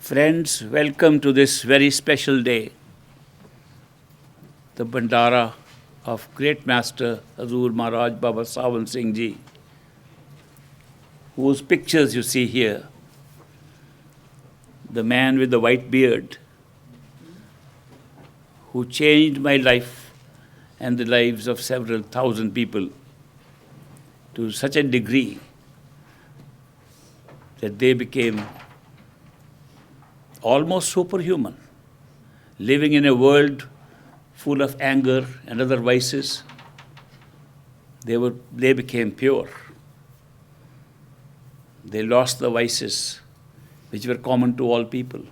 Friends, welcome to this very special day, the bandara of great master Hazur Maharaj Baba Sawan Singh Ji, whose pictures you see here. The man with the white beard who changed my life and the lives of several thousand people to such a degree that they became almost superhuman, living in a world full of anger and other vices. They became pure. They lost the vices which were common to all people.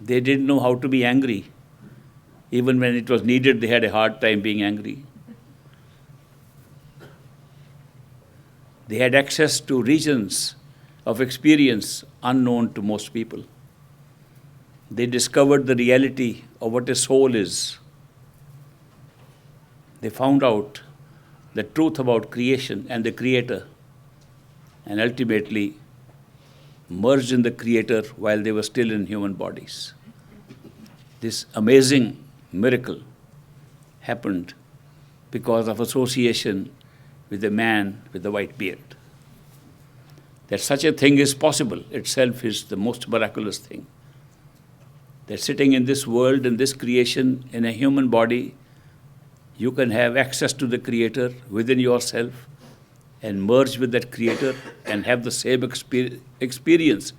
They didn't know how to be angry. Even when it was needed, they had a hard time being angry. They had access to regions of experience unknown to most people. They discovered the reality of what a soul is. They found out the truth about creation and the Creator, and ultimately merged in the Creator while they were still in human bodies. This amazing miracle happened because of association with the man with the white beard. That such a thing is possible itself is the most miraculous thing. That sitting in this world, in this creation, in a human body, you can have access to the Creator within yourself and merge with that Creator and have the same experience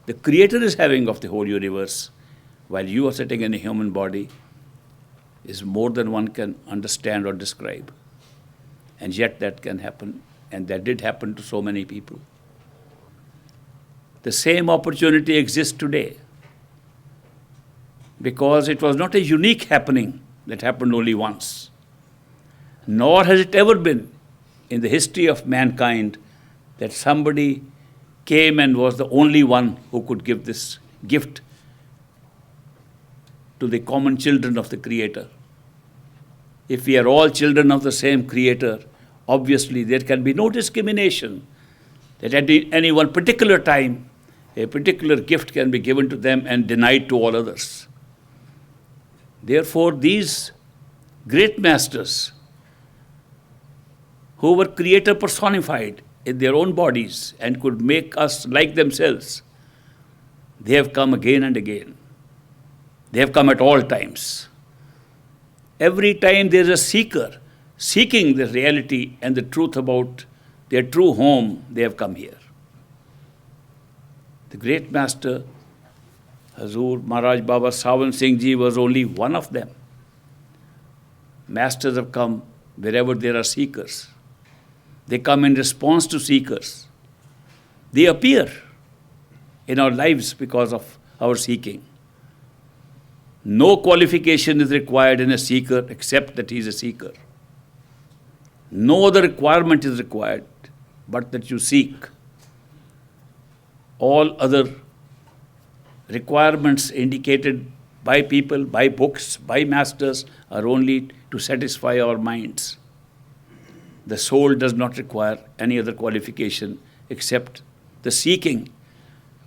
the Creator is having of the whole universe while you are sitting in a human body is more than one can understand or describe. And yet that can happen, and that did happen to so many people. The same opportunity exists today because it was not a unique happening that happened only once, nor has it ever been in the history of mankind that somebody came and was the only one who could give this gift to the common children of the Creator. If we are all children of the same Creator, obviously there can be no discrimination that at any one particular time a particular gift can be given to them and denied to all others. Therefore, these great masters who were Creator personified in their own bodies and could make us like themselves, they have come again and again. They have come at all times. Every time there is a seeker seeking the reality and the truth about their true home, they have come here. The great master, Hazur Maharaj Baba Sawan Singh Ji, was only one of them. Masters have come wherever there are seekers. They come in response to seekers. They appear in our lives because of our seeking. No qualification is required in a seeker except that he is a seeker. No other requirement is required but that you seek. All other requirements indicated by people, by books, by masters are only to satisfy our minds. The soul does not require any other qualification except the seeking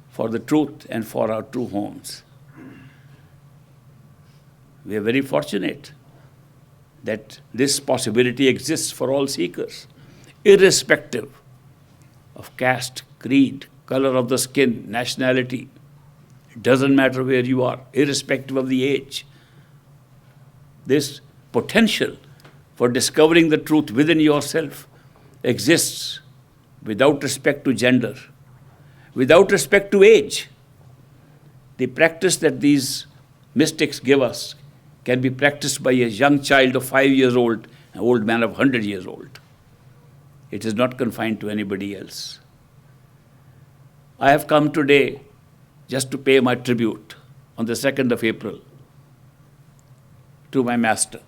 for the truth and for our true homes. We are very fortunate that this possibility exists for all seekers, irrespective of caste, creed, color of the skin, nationality. It doesn't matter where you are, irrespective of the age. This potential for discovering the truth within yourself exists without respect to gender, without respect to age. The practice that these mystics give us can be practiced by a young child of 5 years old, an old man of 100 years old. It is not confined to anybody else. I have come today just to pay my tribute on the 2nd of April to my master.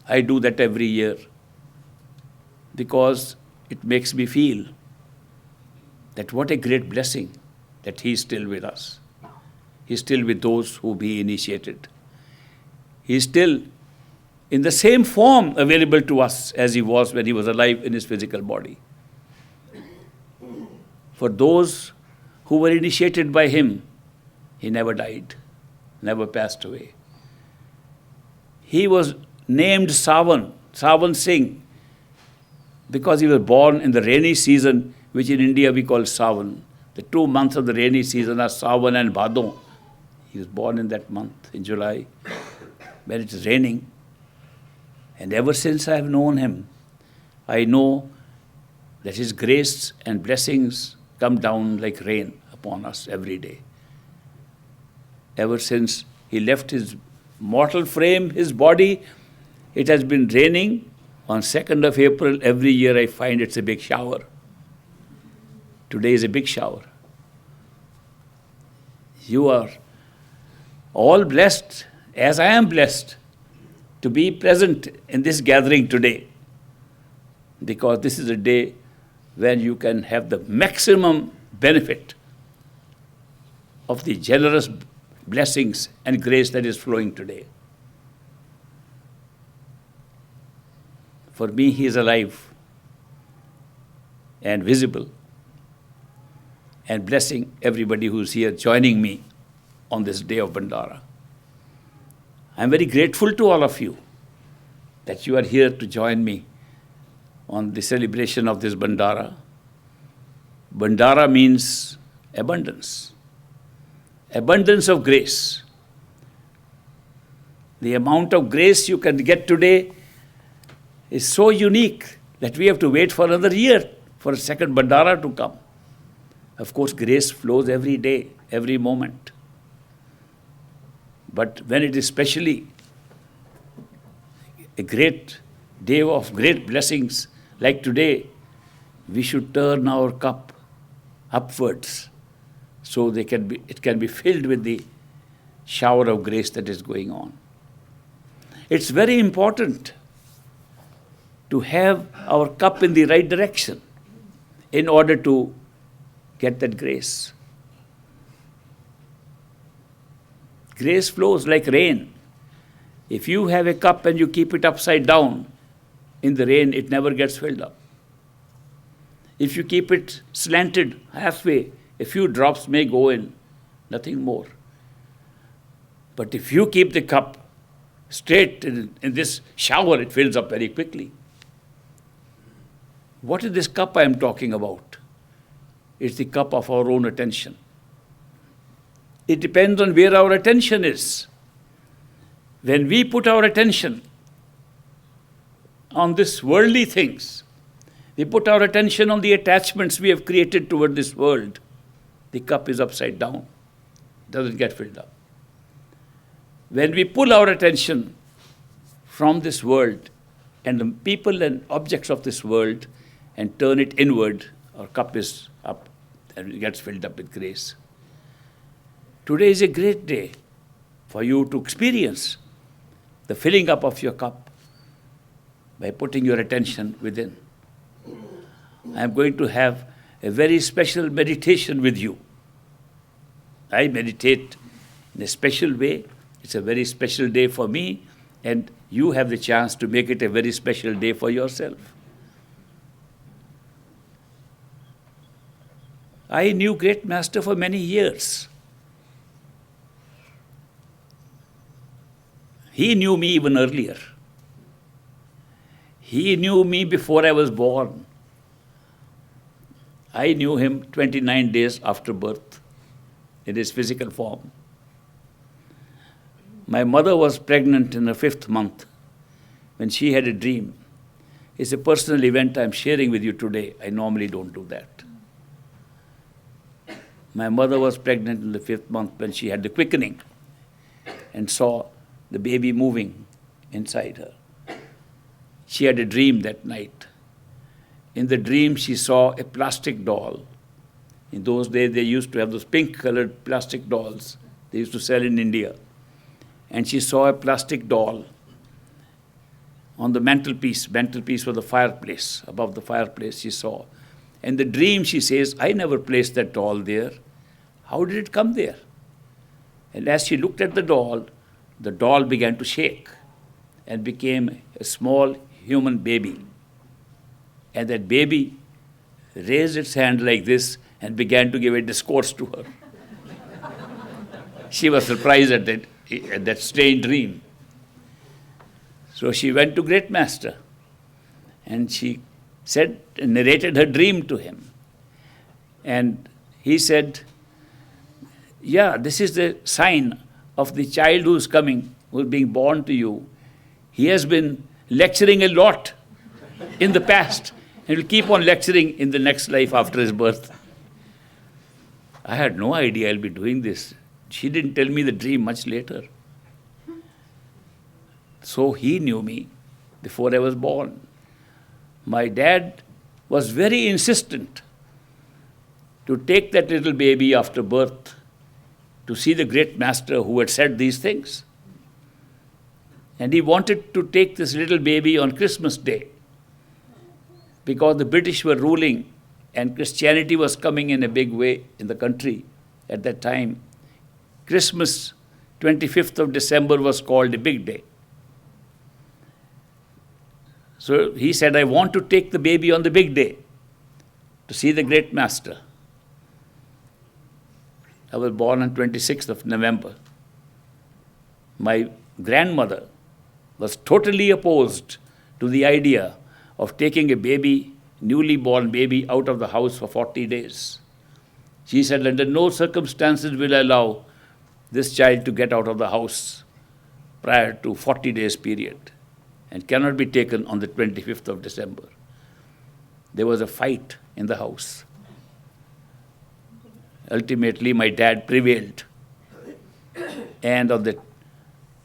I do that every year because it makes me feel that what a great blessing that he is still with us. He is still with those who be initiated. He is still in the same form available to us as he was when he was alive in his physical body. For those who were initiated by him, he never died, never passed away. He was named Sawan Singh, because he was born in the rainy season, which in India we call Sawan. The 2 months of the rainy season are Sawan and Bhadon. He was born in that month, in July, when it is raining. And ever since I have known him, I know that his grace and blessings come down like rain upon us every day. Ever since he left his mortal frame, his body, it has been raining. On 2nd of April, every year I find it's a big shower. Today is a big shower. You are all blessed, as I am blessed, to be present in this gathering today, because this is a day when you can have the maximum benefit of the generous blessings and grace that is flowing today. For me, he is alive and visible and blessing everybody who is here joining me on this day of Bandara. I am very grateful to all of you that you are here to join me on the celebration of this Bandara. Bandara means abundance. Abundance of grace. The amount of grace you can get today is so unique that we have to wait for another year for a second Bandara to come. Of course, grace flows every day, every moment. But when it is especially a great day of great blessings like today, we should turn our cup upwards so it can be filled with the shower of grace that is going on. It's very important to have our cup in the right direction in order to get that grace. Grace flows like rain. If you have a cup and you keep it upside down, in the rain it never gets filled up. If you keep it slanted halfway, a few drops may go in, nothing more. But if you keep the cup straight in this shower, it fills up very quickly. What is this cup I am talking about? It's the cup of our own attention. It depends on where our attention is. When we put our attention on these worldly things, we put our attention on the attachments we have created toward this world, the cup is upside down, doesn't get filled up. When we pull our attention from this world and the people and objects of this world and turn it inward, our cup is up and it gets filled up with grace. Today is a great day for you to experience the filling up of your cup by putting your attention within. I am going to have a very special meditation with you. I meditate in a special way. It's a very special day for me, and you have the chance to make it a very special day for yourself. I knew Great Master for many years. He knew me even earlier. He knew me before I was born. I knew him 29 days after birth in his physical form. My mother was pregnant in her 5th month when she had a dream. It's a personal event I'm sharing with you today. I normally don't do that. My mother was pregnant in the 5th month when she had the quickening and saw the baby moving inside her. She had a dream that night. In the dream, she saw a plastic doll. In those days, they used to have those pink-colored plastic dolls they used to sell in India. And she saw a plastic doll on the mantelpiece for the fireplace. Above the fireplace, she saw. In the dream, she says, I never placed that doll there. How did it come there? And as she looked at the doll began to shake and became a small human baby. And that baby raised its hand like this and began to give a discourse to her. She was surprised at that strange dream. So she went to Great Master and she narrated her dream to him. And he said, yeah, this is the sign of the child who is coming, who is being born to you. He has been lecturing a lot in the past and will keep on lecturing in the next life after his birth. I had no idea I'll be doing this. She didn't tell me the dream much later. So he knew me before I was born. My dad was very insistent to take that little baby after birth to see the great master who had said these things. And he wanted to take this little baby on Christmas Day because the British were ruling and Christianity was coming in a big way in the country at that time. Christmas, 25th of December, was called a big day. So he said, I want to take the baby on the big day to see the great master. I was born on 26th of November. My grandmother was totally opposed to the idea of taking a baby, newly born baby, out of the house for 40 days. She said, under no circumstances will I allow this child to get out of the house prior to 40 days period and cannot be taken on the 25th of December. There was a fight in the house. Ultimately, my dad prevailed. And on the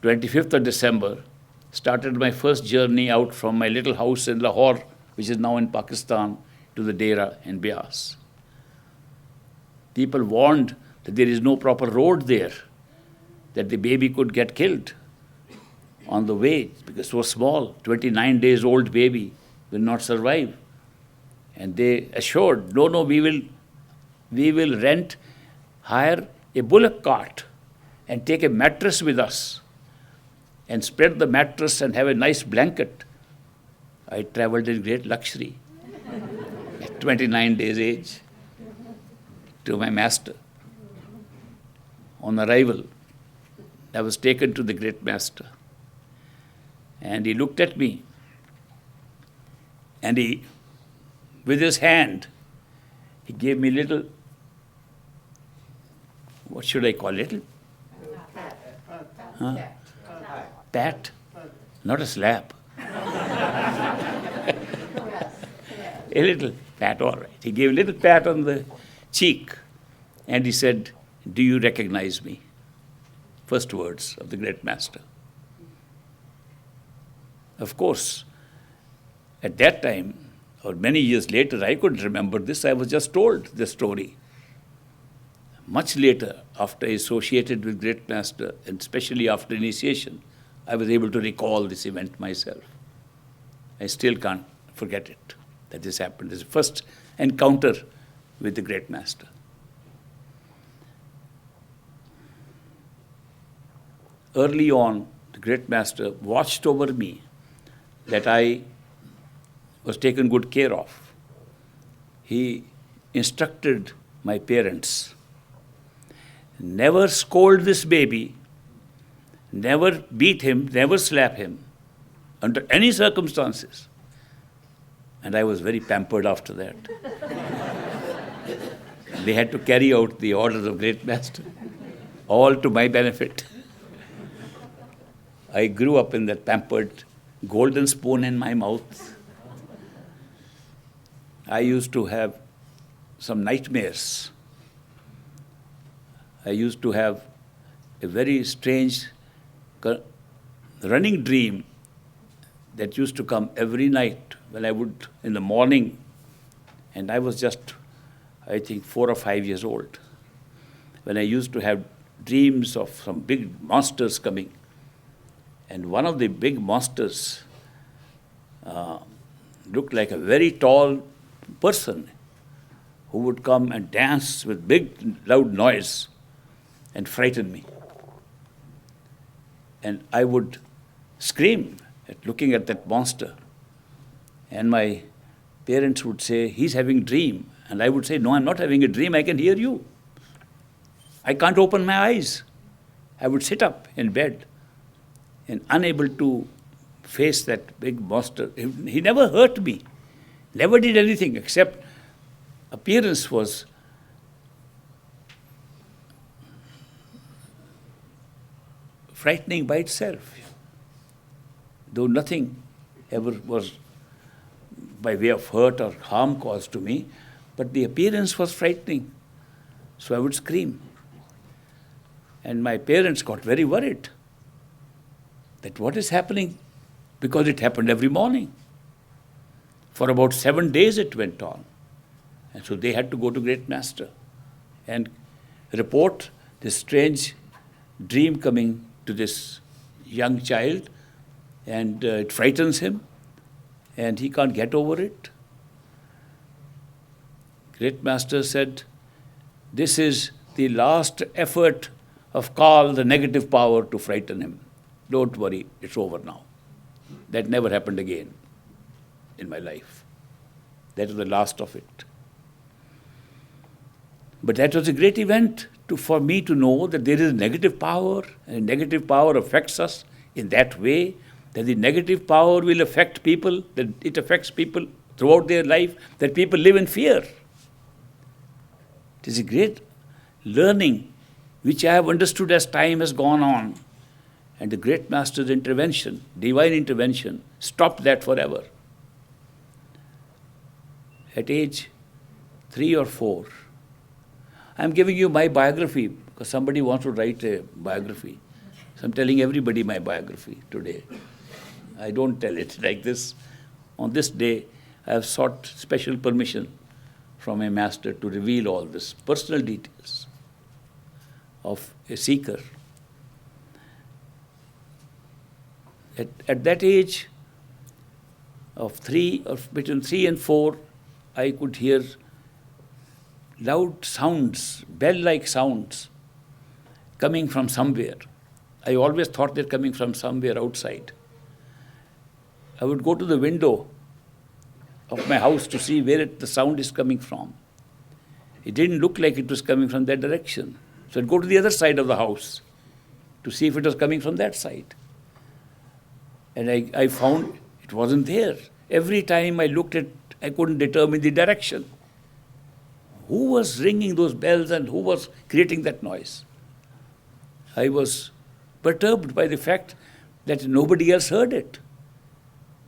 25th of December, started my first journey out from my little house in Lahore, which is now in Pakistan, to the Dera in Bias. People warned that there is no proper road there, that the baby could get killed on the way because so small, 29 days old baby will not survive. And they assured, no, we will hire a bullock cart and take a mattress with us and spread the mattress and have a nice blanket. I traveled in great luxury at 29 days age to my master. On arrival, I was taken to the great master. And he looked at me and he, with his hand, he gave me little, what should I call it? Huh? Pat, not a slap. A little pat, all right. He gave a little pat on the cheek and he said, do you recognize me? First words of the great master. Of course, at that time, or many years later, I couldn't remember this. I was just told the story. Much later, after I associated with great master, and especially after initiation, I was able to recall this event myself. I still can't forget it, that this happened. This is the first encounter with the great master. Early on, the great master watched over me that I was taken good care of. He instructed my parents, never scold this baby, never beat him, never slap him, under any circumstances. And I was very pampered after that. They had to carry out the orders of great master, all to my benefit. I grew up in that pampered golden spoon in my mouth. I used to have some nightmares. I used to have a very strange running dream that used to come every night when I would, in the morning, and I was just, I think, 4 or 5 years old, when I used to have dreams of some big monsters coming. And one of the big monsters looked like a very tall person who would come and dance with big, loud noise and frighten me. And I would scream at looking at that monster. And my parents would say, he's having a dream. And I would say, no, I'm not having a dream, I can hear you. I can't open my eyes. I would sit up in bed and unable to face that big monster. He never hurt me, never did anything except appearance was frightening by itself, though nothing ever was by way of hurt or harm caused to me, but the appearance was frightening. So I would scream. And my parents got very worried that what is happening, because it happened every morning. For about 7 days it went on. And so they had to go to Great Master and report this strange dream coming to this young child, and it frightens him and he can't get over it. Great Master said, this is the last effort of Kal, the negative power, to frighten him. Don't worry, it's over now. That never happened again in my life. That was the last of it. But that was a great event for me to know that there is a negative power, and negative power affects us in that way, that the negative power will affect people, that it affects people throughout their life, that people live in fear. It is a great learning which I have understood as time has gone on. And the Great Master's intervention, divine intervention, stopped that forever. At age 3 or 4, I'm giving you my biography because somebody wants to write a biography. So I'm telling everybody my biography today. I don't tell it like this. On this day, I have sought special permission from a master to reveal all this personal details of a seeker. At that age of 3, or between 3 and 4, I could hear loud sounds, bell-like sounds, coming from somewhere. I always thought they're coming from somewhere outside. I would go to the window of my house to see where the sound is coming from. It didn't look like it was coming from that direction. So I'd go to the other side of the house to see if it was coming from that side. And I found it wasn't there. Every time I looked at, I couldn't determine the direction. Who was ringing those bells and who was creating that noise? I was perturbed by the fact that nobody else heard it.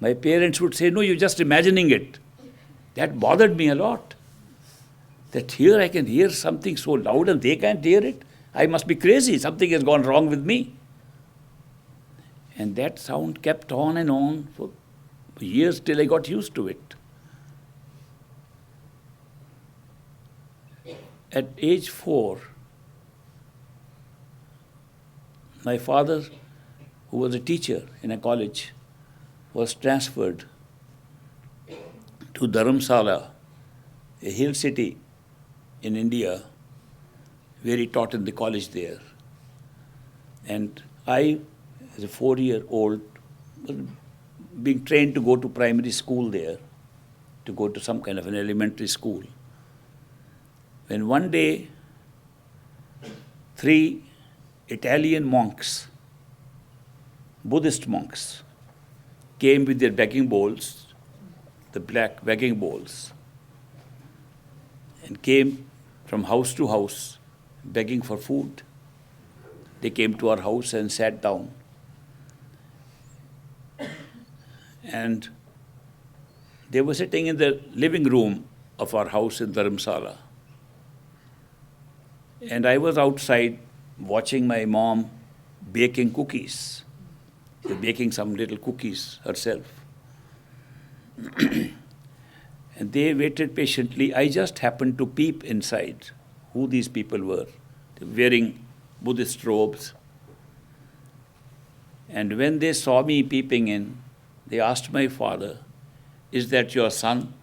My parents would say, no, you're just imagining it. That bothered me a lot. That here I can hear something so loud and they can't hear it. I must be crazy. Something has gone wrong with me. And that sound kept on and on for years till I got used to it. At age 4, my father, who was a teacher in a college, was transferred to Dharamsala, a hill city in India, where he taught in the college there. And I, as a 4-year-old, was being trained to go to primary school there, to go to some kind of an elementary school. When one day, 3 Italian monks, Buddhist monks, came with their begging bowls, the black begging bowls, and came from house to house begging for food. They came to our house and sat down. And they were sitting in the living room of our house in Dharamsala. And I was outside watching my mom baking cookies. She was baking some little cookies herself. And they waited patiently. I just happened to peep inside who these people were. They were wearing Buddhist robes. And when they saw me peeping in, they asked my father, "Is that your son?"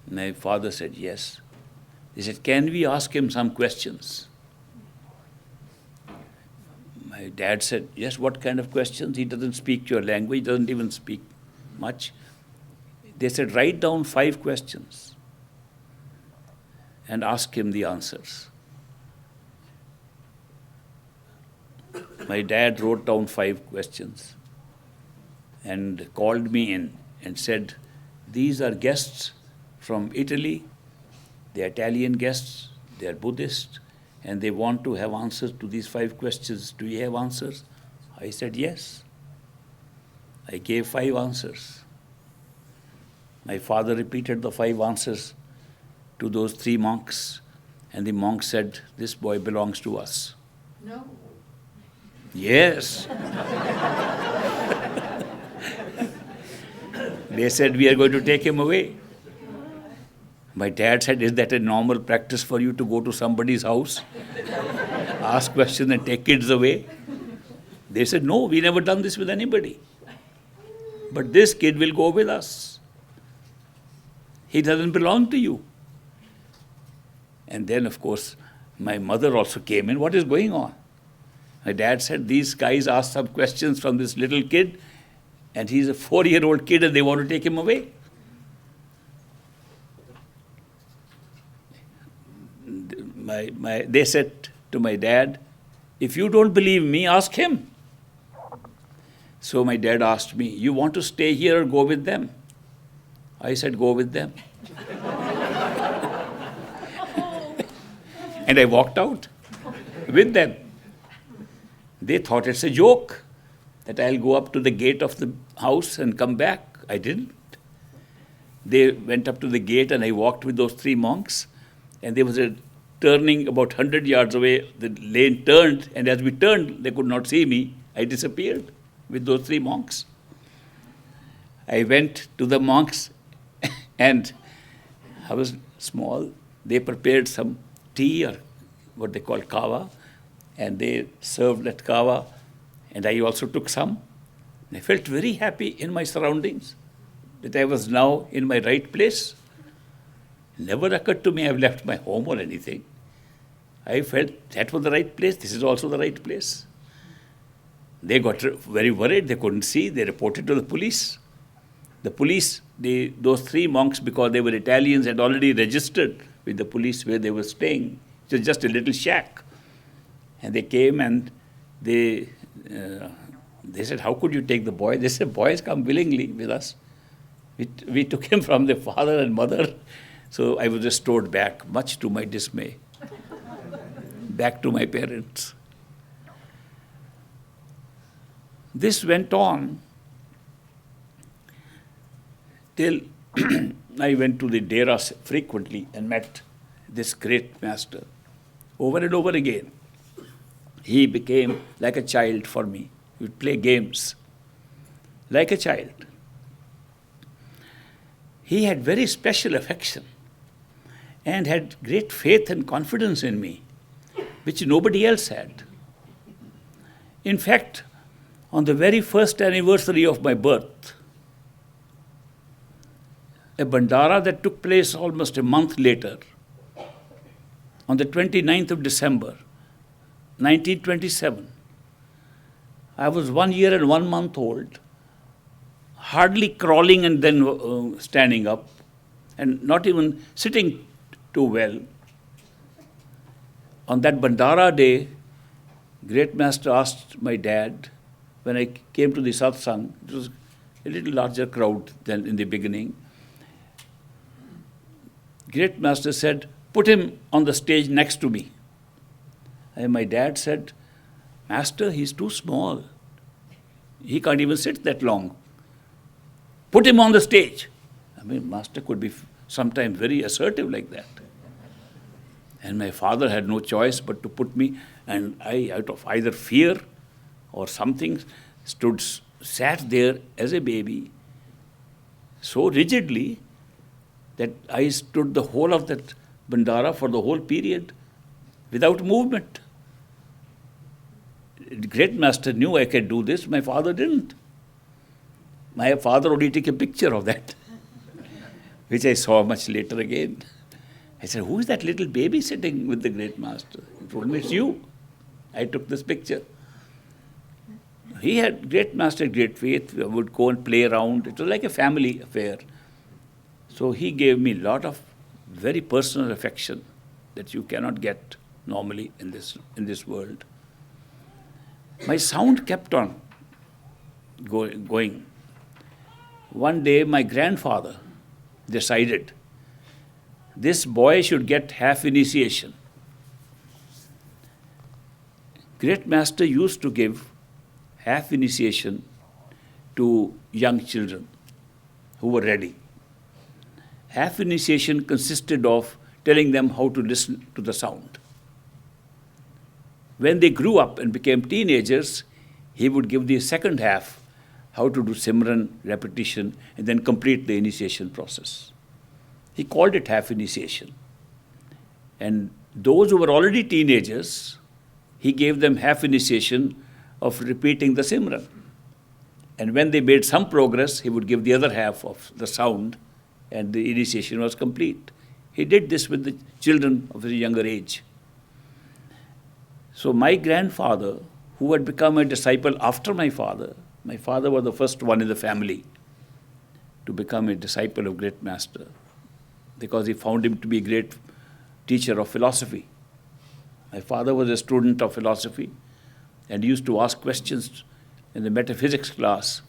My father said, "Yes." They said, "Can we ask him some questions?" My dad said, "Yes, what kind of questions? He doesn't speak your language, doesn't even speak much." They said, "Write down 5 questions." and ask him the answers. My dad wrote down 5 questions and called me in and said, these are guests from Italy. They are Italian guests. They are Buddhist. And they want to have answers to these 5 questions. Do you have answers? I said, yes. I gave 5 answers. My father repeated the 5 answers to those 3 monks. And the monk said, this boy belongs to us. No. Yes. They said, we are going to take him away. My dad said, is that a normal practice for you to go to somebody's house, ask questions and take kids away? They said, no, we never done this with anybody. But this kid will go with us. He doesn't belong to you. And then, of course, my mother also came in. What is going on? My dad said, these guys asked some questions from this little kid, and he's a 4-year-old kid and they want to take him away. They said to my dad, if you don't believe me, ask him. So my dad asked me, you want to stay here or go with them? I said, go with them. And I walked out with them. They thought it's a joke, that I'll go up to the gate of the house and come back. I didn't. They went up to the gate and I walked with those 3 monks. And there was a turning about 100 yards away. The lane turned, and as we turned, they could not see me. I disappeared with those 3 monks. I went to the monks, and I was small. They prepared some tea, or what they call kava, and they served that kava, and I also took some. I felt very happy in my surroundings, that I was now in my right place. Never occurred to me I've left my home or anything. I felt that was the right place. This is also the right place. They got very worried. They couldn't see. They reported to the police. The police, those 3 monks, because they were Italians, had already registered with the police where they were staying. It was just a little shack. And they came and they said, how could you take the boy? They said, boys come willingly with us. We took him from the father and mother. So I was restored back, much to my dismay, back to my parents. This went on till I went to the Deras frequently and met this great master over and over again. He became like a child for me. He would play games like a child. He had very special affection and had great faith and confidence in me, which nobody else had. In fact, on the very first anniversary of my birth, a bandara that took place almost a month later, on the 29th of December, 1927, I was 1 year and 1 month old, hardly crawling and then standing up, and not even sitting too well. On that bandara day, great master asked my dad, when I came to the satsang, it was a little larger crowd than in the beginning. Great master said, put him on the stage next to me. And my dad said, Master, he's too small. He can't even sit that long. Put him on the stage. I mean, master could be sometimes very assertive like that. And my father had no choice but to put me, and I, out of either fear or something, sat there as a baby so rigidly that I stood the whole of that bandara for the whole period without movement. The great master knew I could do this. My father didn't. My father only took a picture of that, which I saw much later again. I said, who is that little baby sitting with the great master? He told me, it's you. I took this picture. He had, great master, great faith. We would go and play around. It was like a family affair. So he gave me a lot of very personal affection. that you cannot get normally in this world. My sound kept on going. One day my grandfather decided this boy should get half initiation. Great Master used to give half initiation to young children who were ready. Half initiation consisted of telling them how to listen to the sound. When they grew up and became teenagers, he would give the second half, how to do Simran, repetition, and then complete the initiation process. He called it half initiation. And those who were already teenagers, he gave them half initiation of repeating the Simran. And when they made some progress, he would give the other half of the sound, and the initiation was complete. He did this with the children of a younger age. So my grandfather, who had become a disciple after my father was the first one in the family to become a disciple of Great Master, because he found him to be a great teacher of philosophy. My father was a student of philosophy and used to ask questions in the metaphysics class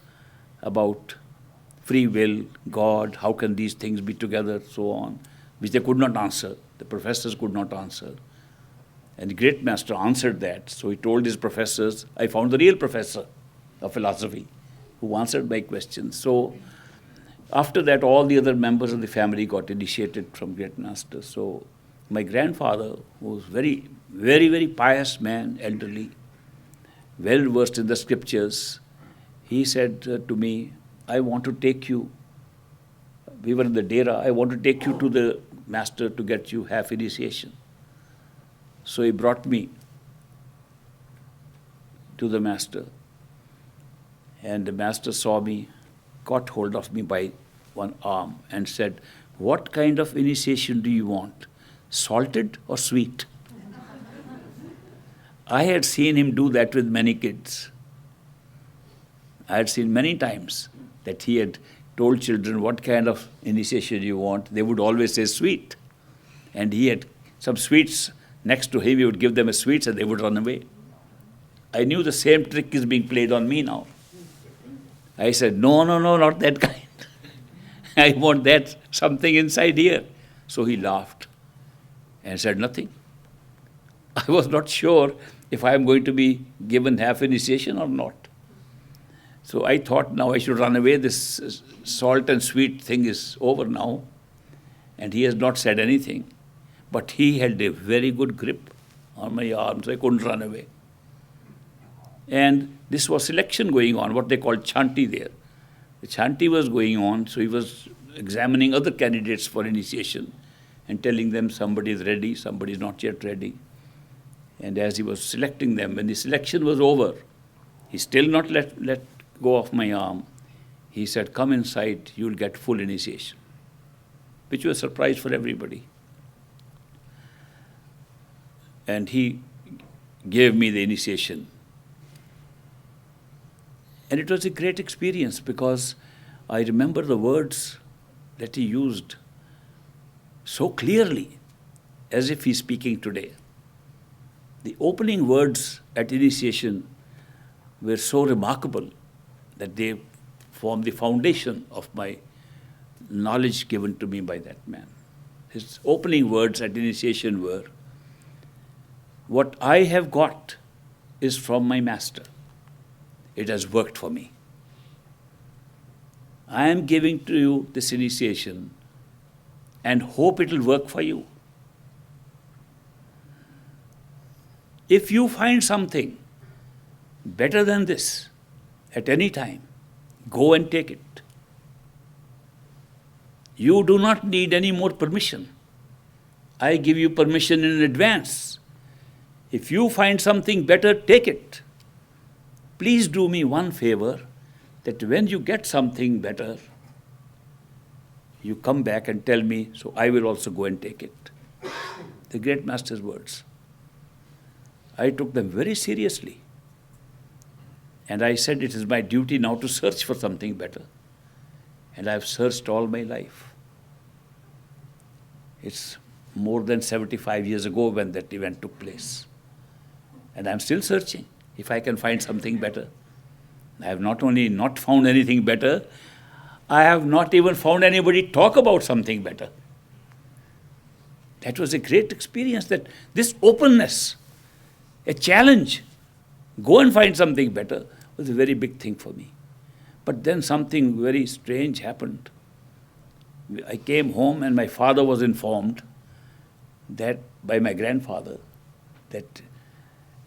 about free will, God, how can these things be together, so on, which they could not answer. The professors could not answer. And the Great Master answered that. So he told his professors, I found the real professor of philosophy who answered my questions. So after that, all the other members of the family got initiated from Great Master. So my grandfather, who was very, very, very pious man, elderly, well versed in the scriptures, he said to me, I want to take you, we were in the Dera, I want to take you to the Master to get you half initiation. So he brought me to the Master, and the Master saw me, caught hold of me by one arm and said, what kind of initiation do you want? Salted or sweet? I had seen him do that with many kids. I had seen many times that he had told children what kind of initiation you want. They would always say sweet. And he had some sweets next to him. He would give them a sweets and they would run away. I knew the same trick is being played on me now. I said, no, not that kind. I want that something inside here. So he laughed and said nothing. I was not sure if I am going to be given half initiation or not. So I thought now I should run away. This salt and sweet thing is over now. And he has not said anything. But he held a very good grip on my arm, so I couldn't run away. And this was selection going on, what they called chanti there. The chanti was going on, so he was examining other candidates for initiation and telling them somebody is ready, somebody is not yet ready. And as he was selecting them, when the selection was over, he still not let go of my arm. He said, come inside, you'll get full initiation, which was a surprise for everybody. And he gave me the initiation. And it was a great experience because I remember the words that he used so clearly, as if he's speaking today. The opening words at initiation were so remarkable that they formed the foundation of my knowledge given to me by that man. His opening words at initiation were, what I have got is from my Master. It has worked for me. I am giving to you this initiation and hope it will work for you. If you find something better than this at any time, go and take it. You do not need any more permission. I give you permission in advance. If you find something better, take it. Please do me one favor, that when you get something better, you come back and tell me, so I will also go and take it. The Great Master's words. I took them very seriously. And I said, it is my duty now to search for something better. And I've searched all my life. It's more than 75 years ago when that event took place. And I'm still searching if I can find something better. I have not only not found anything better, I have not even found anybody talk about something better. That was a great experience, that this openness, a challenge, go and find something better, was a very big thing for me. But then something very strange happened. I came home and my father was informed that by my grandfather that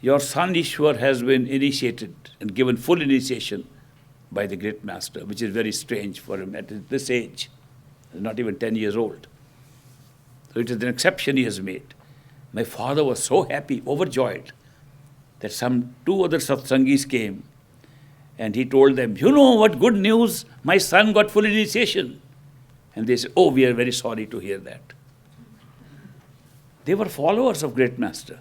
your son Ishwar has been initiated and given full initiation by the great master, which is very strange for him at this age, not even 10 years old. So it is an exception he has made. My father was so happy, overjoyed, that some 2 other satsangis came and he told them, you know what good news, my son got full initiation. And they said, oh, we are very sorry to hear that. They were followers of great master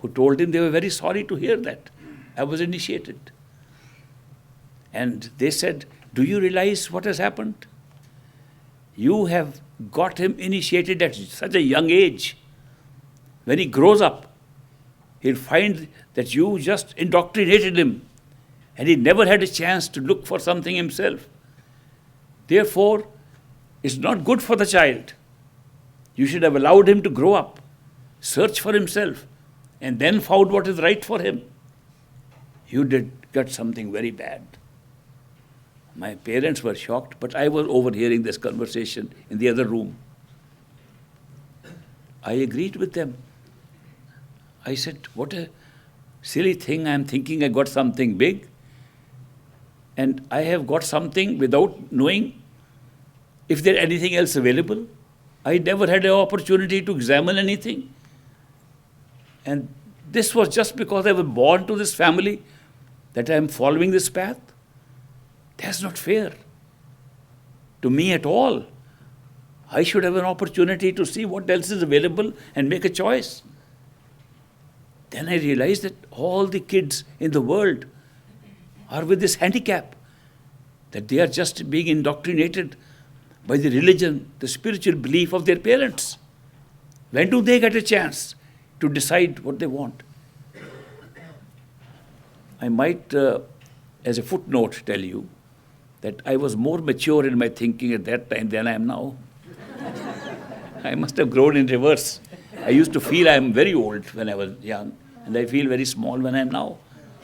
who told him they were very sorry to hear that I was initiated. And they said, do you realize what has happened? You have got him initiated at such a young age. When he grows up, he'll find that you just indoctrinated him and he never had a chance to look for something himself. Therefore, it's not good for the child. You should have allowed him to grow up, search for himself, and then found what is right for him. You did get something very bad. My parents were shocked, but I was overhearing this conversation in the other room. I agreed with them. I said, what a silly thing, I'm thinking I got something big, and I have got something without knowing if there anything else available. I never had an opportunity to examine anything. And this was just because I was born to this family that I am following this path. That's not fair to me at all. I should have an opportunity to see what else is available and make a choice. Then I realized that all the kids in the world are with this handicap, that they are just being indoctrinated by the religion, the spiritual belief of their parents. When do they get a chance to decide what they want? I might, as a footnote, tell you that I was more mature in my thinking at that time than I am now. I must have grown in reverse. I used to feel I am very old when I was young, and I feel very small when I am now.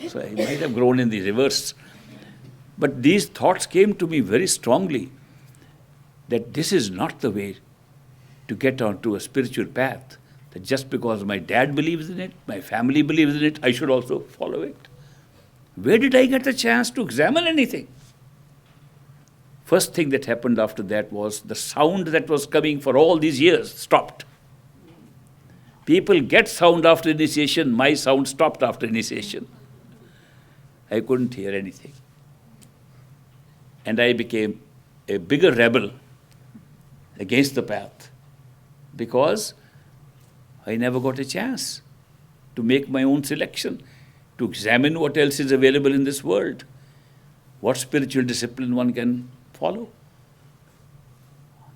So I might have grown in the reverse. But these thoughts came to me very strongly, that this is not the way to get onto a spiritual path, that just because my dad believes in it, my family believes in it, I should also follow it. Where did I get a chance to examine anything? First thing that happened after that was the sound that was coming for all these years stopped. People get sound after initiation, my sound stopped after initiation. I couldn't hear anything. And I became a bigger rebel against the path because I never got a chance to make my own selection, to examine what else is available in this world, what spiritual discipline one can follow.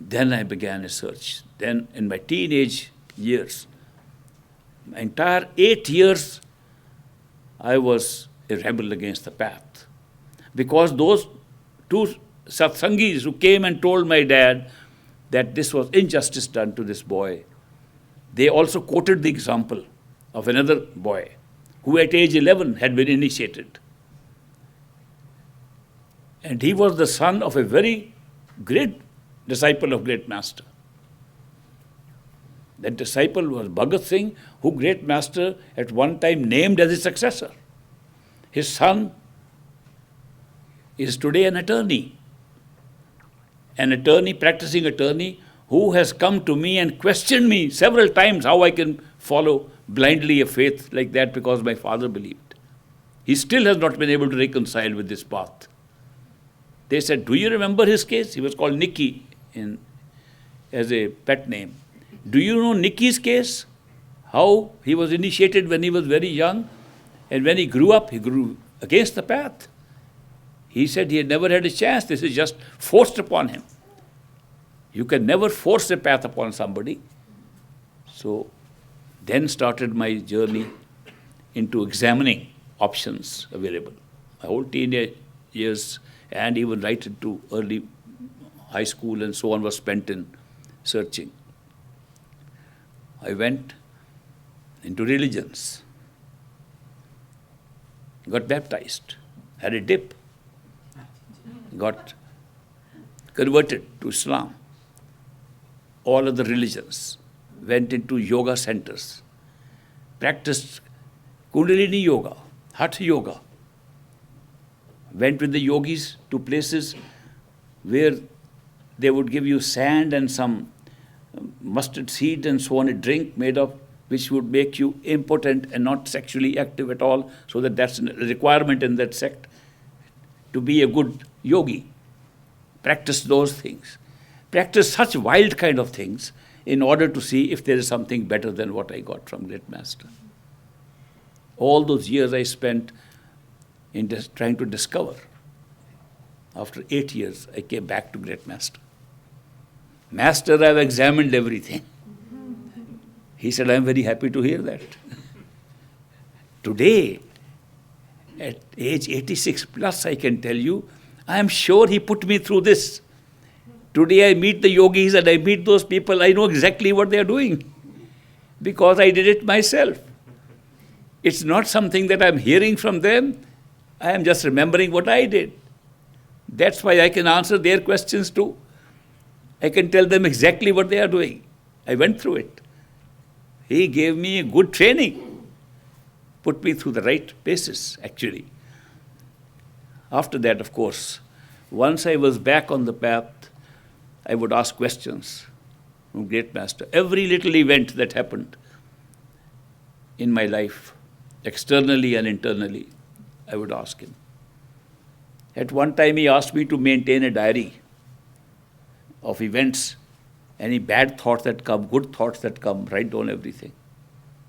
Then I began a search. Then in my teenage years, my entire 8 years, I was a rebel against the path. Because those 2 satsangis who came and told my dad that this was injustice done to this boy, they also quoted the example of another boy who at age 11 had been initiated. And he was the son of a very great disciple of great master. That disciple was Bhagat Singh, who great master at one time named as his successor. His son is today an attorney, practicing attorney, who has come to me and questioned me several times how I can follow blindly a faith like that because my father believed. He still has not been able to reconcile with this path. They said, do you remember his case? He was called Nicky as a pet name. Do you know Nicky's case? How he was initiated when he was very young, and when he grew up, he grew against the path. He said he had never had a chance. This is just forced upon him. You can never force a path upon somebody. So then started my journey into examining options available. My whole teenage years and even right into early high school and so on was spent in searching. I went into religions, got baptized, had a dip, got converted to Islam. All other religions, went into yoga centers, practiced Kundalini yoga, Hatha yoga, went with the yogis to places where they would give you sand and some mustard seed and so on, a drink made of which would make you impotent and not sexually active at all, so that's a requirement in that sect to be a good yogi. Practice those things. Practice such wild kind of things in order to see if there is something better than what I got from Great Master. All those years I spent in trying to discover. After 8 years, I came back to Great Master. Master, I've examined everything. He said, I'm very happy to hear that. Today, at age 86 plus, I can tell you, I am sure he put me through this. Today I meet the yogis and I meet those people, I know exactly what they are doing because I did it myself. It's not something that I'm hearing from them. I am just remembering what I did. That's why I can answer their questions too. I can tell them exactly what they are doing. I went through it. He gave me a good training, put me through the right paces, actually. After that, of course, once I was back on the path, I would ask questions from Great Master. Every little event that happened in my life, externally and internally, I would ask him. At one time, he asked me to maintain a diary of events, any bad thoughts that come, good thoughts that come, write down everything.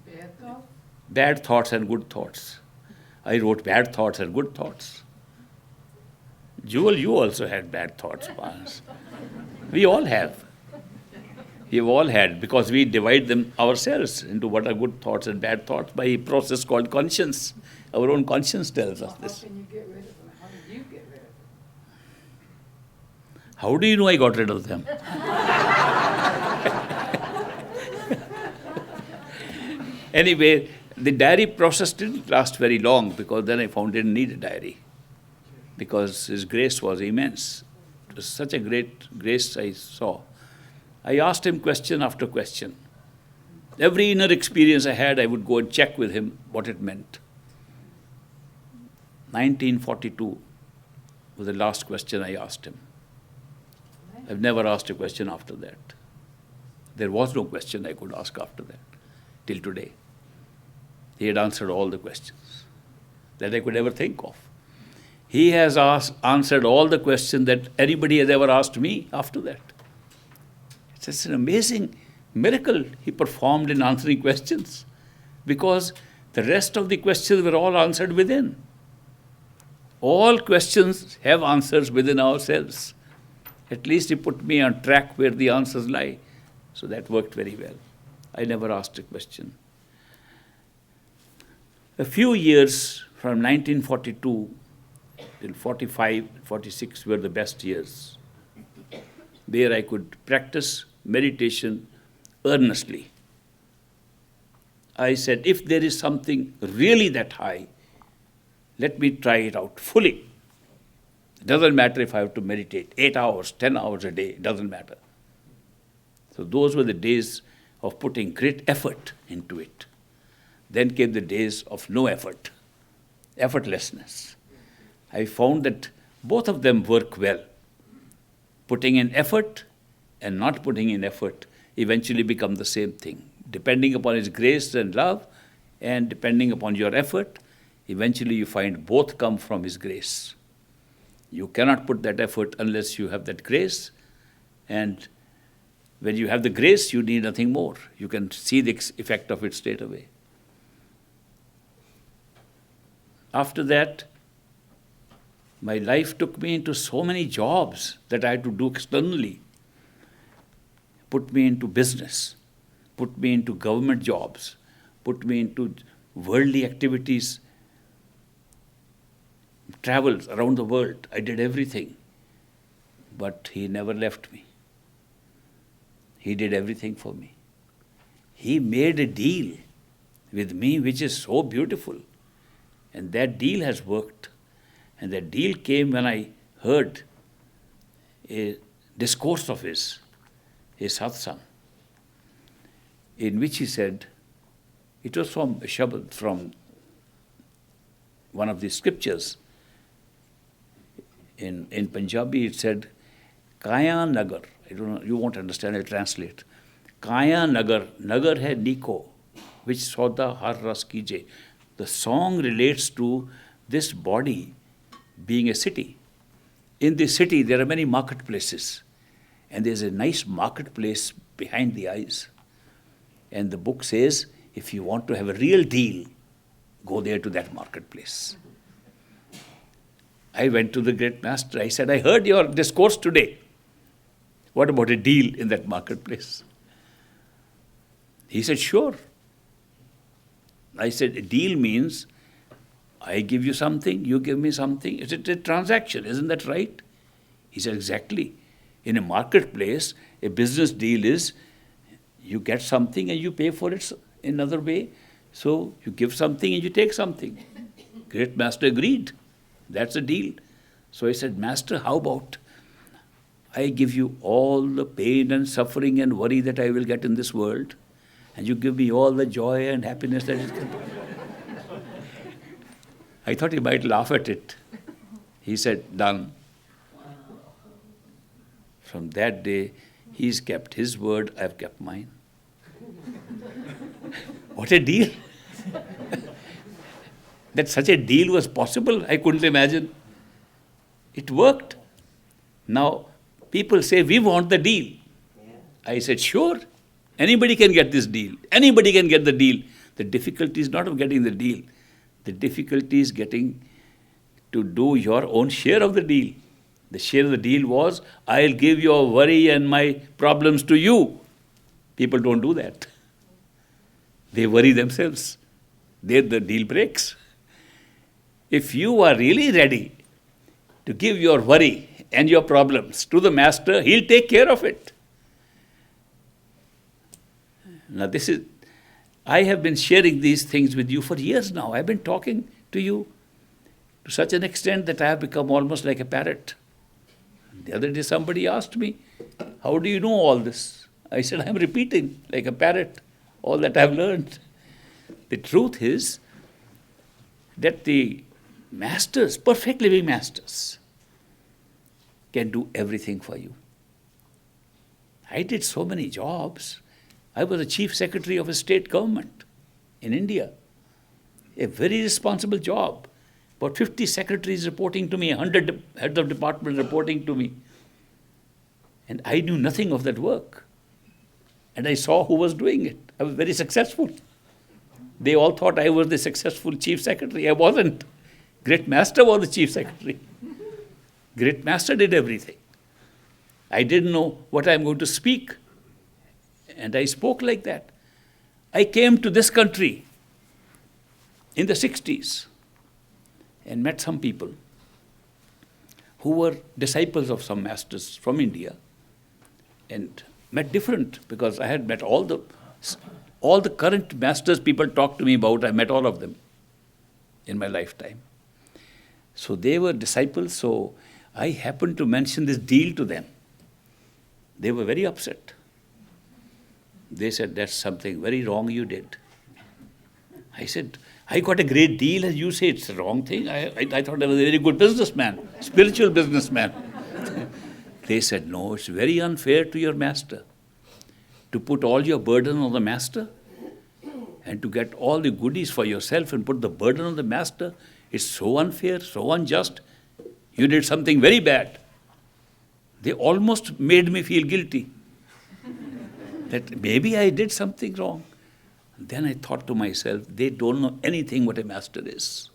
Bad thoughts? Bad thoughts and good thoughts. I wrote bad thoughts and good thoughts. Jewel, you also had bad thoughts once. We all have. We've all had, because we divide them ourselves into what are good thoughts and bad thoughts by a process called conscience. Our own conscience tells us this. How can you get rid of them? How did you get rid of them? How do you know I got rid of them? Anyway, the diary process didn't last very long because then I found I didn't need a diary because his grace was immense. It was such a great grace I saw. I asked him question after question. Every inner experience I had, I would go and check with him what it meant. 1942 was the last question I asked him. I've never asked a question after that. There was no question I could ask after that, till today. He had answered all the questions that I could ever think of. He has answered all the questions that anybody has ever asked me after that. It's just an amazing miracle he performed in answering questions, because the rest of the questions were all answered within. All questions have answers within ourselves. At least he put me on track where the answers lie. So that worked very well. I never asked a question. A few years from 1942 till 45, 46 were the best years, where I could practice meditation earnestly. I said, if there is something really that high, let me try it out fully. It doesn't matter if I have to meditate 8 hours, 10 hours a day, it doesn't matter. So those were the days of putting great effort into it. Then came the days of no effort, effortlessness. I found that both of them work well. Putting in effort and not putting in effort eventually become the same thing. Depending upon his grace and love, and depending upon your effort, eventually you find both come from his grace. You cannot put that effort unless you have that grace, and when you have the grace, you need nothing more. You can see the effect of it straight away. After that, my life took me into so many jobs that I had to do externally. Put me into business, put me into government jobs, put me into worldly activities, travels around the world. I did everything. But he never left me. He did everything for me. He made a deal with me which is so beautiful. And that deal has worked. And that deal came when I heard a discourse of his, a satsang, in which he said, it was from a shabad, from one of the scriptures. In Punjabi it said, Kaya Nagar. I don't know, you won't understand, I'll translate. Kaya Nagar, Nagar hai Niko, which Sauda har ras kije. The song relates to this body being a city. In this city, there are many marketplaces. And there's a nice marketplace behind the eyes. And the book says, if you want to have a real deal, go there to that marketplace. I went to the great master. I said, I heard your discourse today. What about a deal in that marketplace? He said, sure. I said, a deal means I give you something, you give me something. It's a transaction, isn't that right? He said, exactly. In a marketplace, a business deal is you get something and you pay for it in another way. So you give something and you take something. Great master agreed. That's a deal. So I said, Master, how about I give you all the pain and suffering and worry that I will get in this world, and you give me all the joy and happiness that it can. I thought he might laugh at it. He said, done. From that day, he's kept his word, I've kept mine. What a deal. That such a deal was possible, I couldn't imagine. It worked. Now, people say, we want the deal. I said, sure. Anybody can get this deal. Anybody can get the deal. The difficulty is not of getting the deal. The difficulty is getting to do your own share of the deal. The share of the deal was, I'll give your worry and my problems to you. People don't do that. They worry themselves. There the deal breaks. If you are really ready to give your worry and your problems to the master, he'll take care of it. Now I have been sharing these things with you for years now. I've been talking to you to such an extent that I have become almost like a parrot. The other day somebody asked me, how do you know all this? I said, I'm repeating like a parrot all that I've learned. The truth is that the masters, perfect living masters, can do everything for you. I did so many jobs. I was a chief secretary of a state government in India. A very responsible job. About 50 secretaries reporting to me, 100 heads of department reporting to me. And I knew nothing of that work. And I saw who was doing it. I was very successful. They all thought I was the successful chief secretary. I wasn't. Great master was the chief secretary. Great master did everything. I didn't know what I'm going to speak. And I spoke like that. I came to this country in the 60s and met some people who were disciples of some masters from India, and met different, because I had met all the current masters people talk to me about. I met all of them in my lifetime. So they were disciples, so I happened to mention this deal to them. They were very upset. They said, that's something very wrong you did. I said, I got a great deal and you say it's the wrong thing. I thought I was a very good businessman, spiritual businessman. They said, no, it's very unfair to your master to put all your burden on the master and to get all the goodies for yourself and put the burden on the master. It's so unfair, so unjust. You did something very bad. They almost made me feel guilty that maybe I did something wrong. Then I thought to myself, they don't know anything what a master is.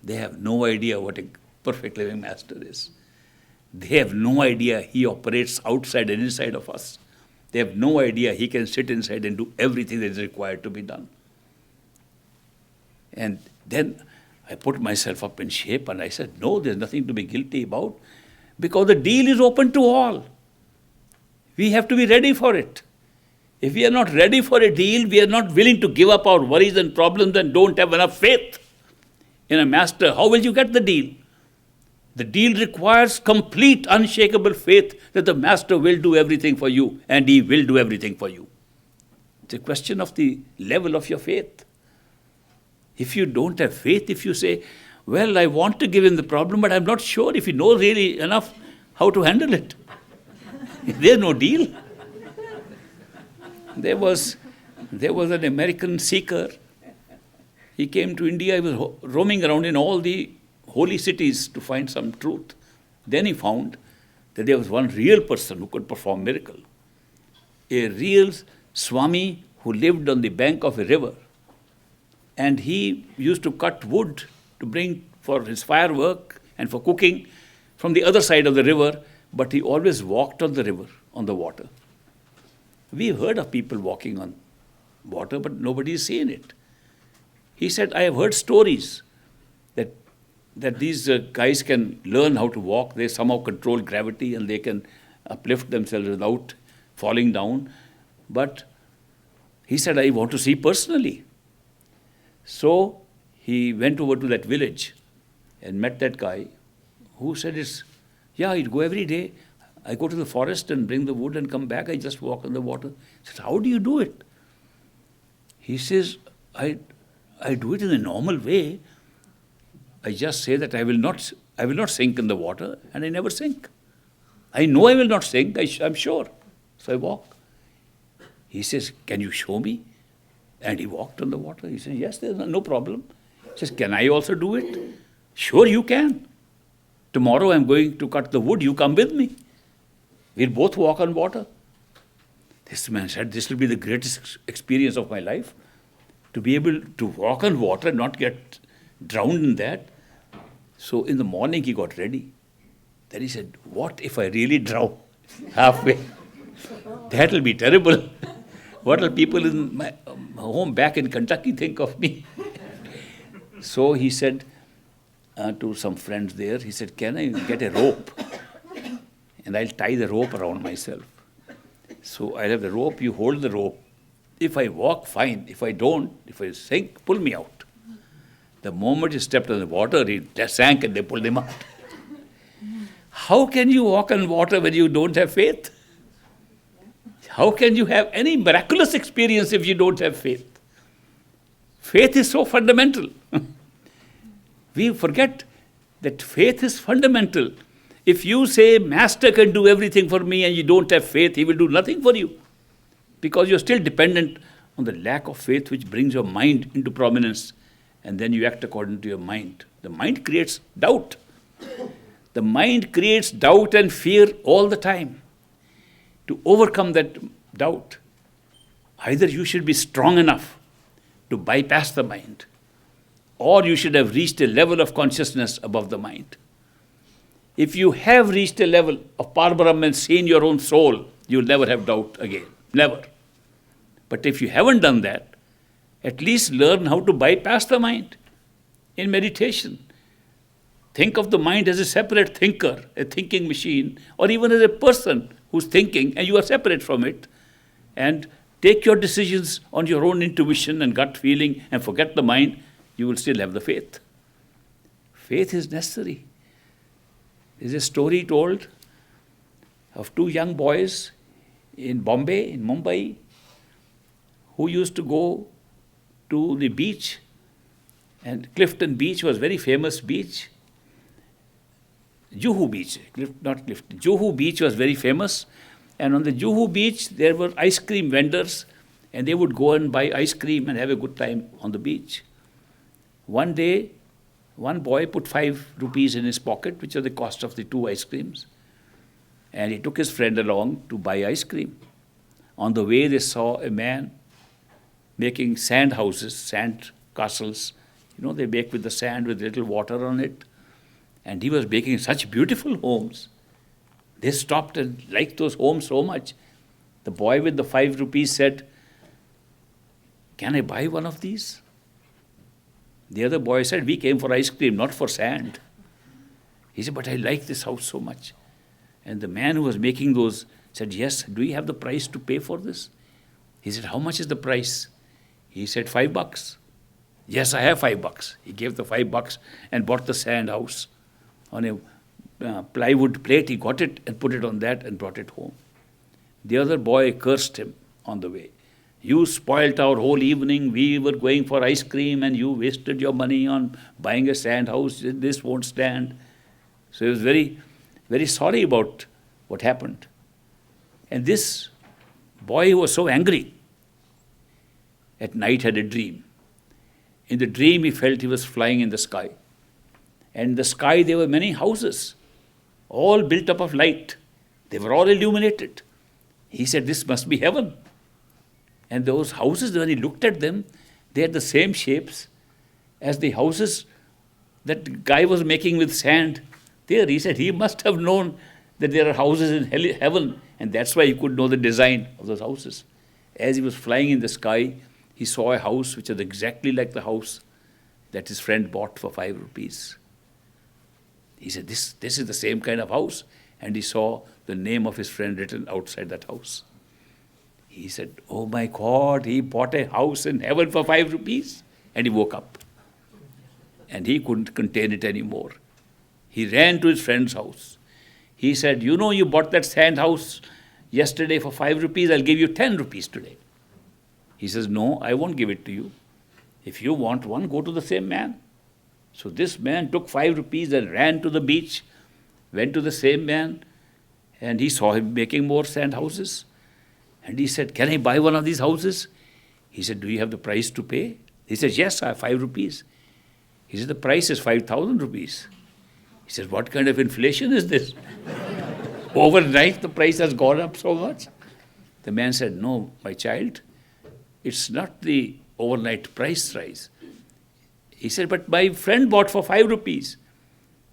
They have no idea what a perfect living master is. They have no idea he operates outside and inside of us. They have no idea he can sit inside and do everything that is required to be done. And then I put myself up in shape and I said, no, there's nothing to be guilty about because the deal is open to all. We have to be ready for it. If we are not ready for a deal, we are not willing to give up our worries and problems and don't have enough faith in a master, how will you get the deal? The deal requires complete, unshakable faith that the master will do everything for you and he will do everything for you. It's a question of the level of your faith. If you don't have faith, if you say, well, I want to give him the problem, but I'm not sure if he knows really enough how to handle it. There's no deal. There was an American seeker. He came to India. He was roaming around in all the holy cities to find some truth. Then he found that there was one real person who could perform miracle. A real Swami who lived on the bank of a river. And he used to cut wood to bring for his firework and for cooking from the other side of the river, but he always walked on the river, on the water. We've heard of people walking on water, but nobody has seen it. He said, I have heard stories that these guys can learn how to walk. They somehow control gravity and they can uplift themselves without falling down. But he said, I want to see personally. So he went over to that village and met that guy who said, I'd go every day. I go to the forest and bring the wood and come back. I just walk on the water. He said, how do you do it? He says, I do it in a normal way. I just say that I will not sink in the water, and I never sink. I know I will not sink, I'm sure. So I walk. He says, can you show me? And he walked on the water. He said, yes, there's no problem. He says, can I also do it? Sure, you can. Tomorrow I'm going to cut the wood, you come with me. We'll both walk on water. This man said, this will be the greatest experience of my life. To be able to walk on water and not get drowned in that. So in the morning he got ready. Then he said, what if I really drown halfway? That will be terrible. What will people in my home back in Kentucky think of me? So he said to some friends there, he said, can I get a rope? And I'll tie the rope around myself. So I'll have the rope, you hold the rope. If I walk, fine. If I don't, if I sink, pull me out. The moment he stepped on the water, he sank and they pulled him out. How can you walk on water when you don't have faith? How can you have any miraculous experience if you don't have faith? Faith is so fundamental. We forget that faith is fundamental. If you say, Master can do everything for me and you don't have faith, he will do nothing for you. Because you're still dependent on the lack of faith which brings your mind into prominence. And then you act according to your mind. The mind creates doubt. The mind creates doubt and fear all the time. To overcome that doubt, either you should be strong enough to bypass the mind, or you should have reached a level of consciousness above the mind. If you have reached a level of Paramaram and seen your own soul, you'll never have doubt again. Never. But if you haven't done that, at least learn how to bypass the mind in meditation. Think of the mind as a separate thinker, a thinking machine, or even as a person who's thinking and you are separate from it. And take your decisions on your own intuition and gut feeling and forget the mind, you will still have the faith. Faith is necessary. There's a story told of two young boys in Bombay, in Mumbai, who used to go to the beach, and Clifton Beach was a very famous beach. Juhu Beach, not Clifton. Juhu Beach was very famous, and on the Juhu Beach there were ice cream vendors, and they would go and buy ice cream and have a good time on the beach. One day, one boy put 5 rupees in his pocket, which was the cost of the 2 ice creams, and he took his friend along to buy ice cream. On the way, they saw a man making sand houses, sand castles. You know, they bake with the sand with little water on it. And he was making such beautiful homes. They stopped and liked those homes so much. The The boy with the 5 rupees said, "Can I buy one of these?" The other boy said, "We came for ice cream, not for sand." He said, "But I like this house so much." And the man who was making those said, "Yes, do you have the price to pay for this?" He said, "How much is the price?" He said, $5. "Yes, I have $5. He gave the $5 and bought the sand house on a plywood plate. He got it and put it on that and brought it home. The other boy cursed him on the way. "You spoilt our whole evening. We were going for ice cream and you wasted your money on buying a sand house. This won't stand." So he was very, very sorry about what happened. And this boy who was so angry at night had a dream. In the dream, he felt he was flying in the sky. And in the sky, there were many houses, all built up of light. They were all illuminated. He said, "This must be heaven." And those houses, when he looked at them, they had the same shapes as the houses that the guy was making with sand there. He said he must have known that there are houses in heaven, and that's why he could know the design of those houses. As he was flying in the sky, he saw a house which was exactly like the house that his friend bought for 5 rupees. He said, this is the same kind of house. And he saw the name of his friend written outside that house. He said, "Oh my God, he bought a house in heaven for 5 rupees. And he woke up. And he couldn't contain it anymore. He ran to his friend's house. He said, "You know, you bought that sand house yesterday for 5 rupees. I'll give you 10 rupees today." He says, "No, I won't give it to you. If you want one, go to the same man." So this man took 5 rupees and ran to the beach, went to the same man, and he saw him making more sand houses. And he said, "Can I buy one of these houses?" He said, "Do you have the price to pay?" He said, "Yes, I have 5 rupees. He said, "The price is 5,000 rupees. He said, "What kind of inflation is this? Overnight, the price has gone up so much." The man said, "No, my child, it's not the overnight price rise." He said, "But my friend bought for 5 rupees.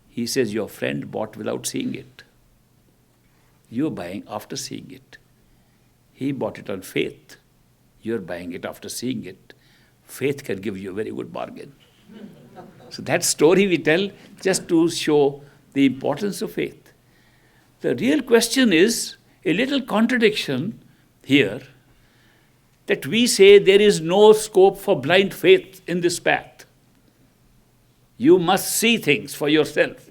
He says, "Your friend bought without seeing it. You're buying after seeing it. He bought it on faith. You're buying it after seeing it. Faith can give you a very good bargain." So that story we tell just to show the importance of faith. The real question is a little contradiction here, that we say there is no scope for blind faith in this path. You must see things for yourself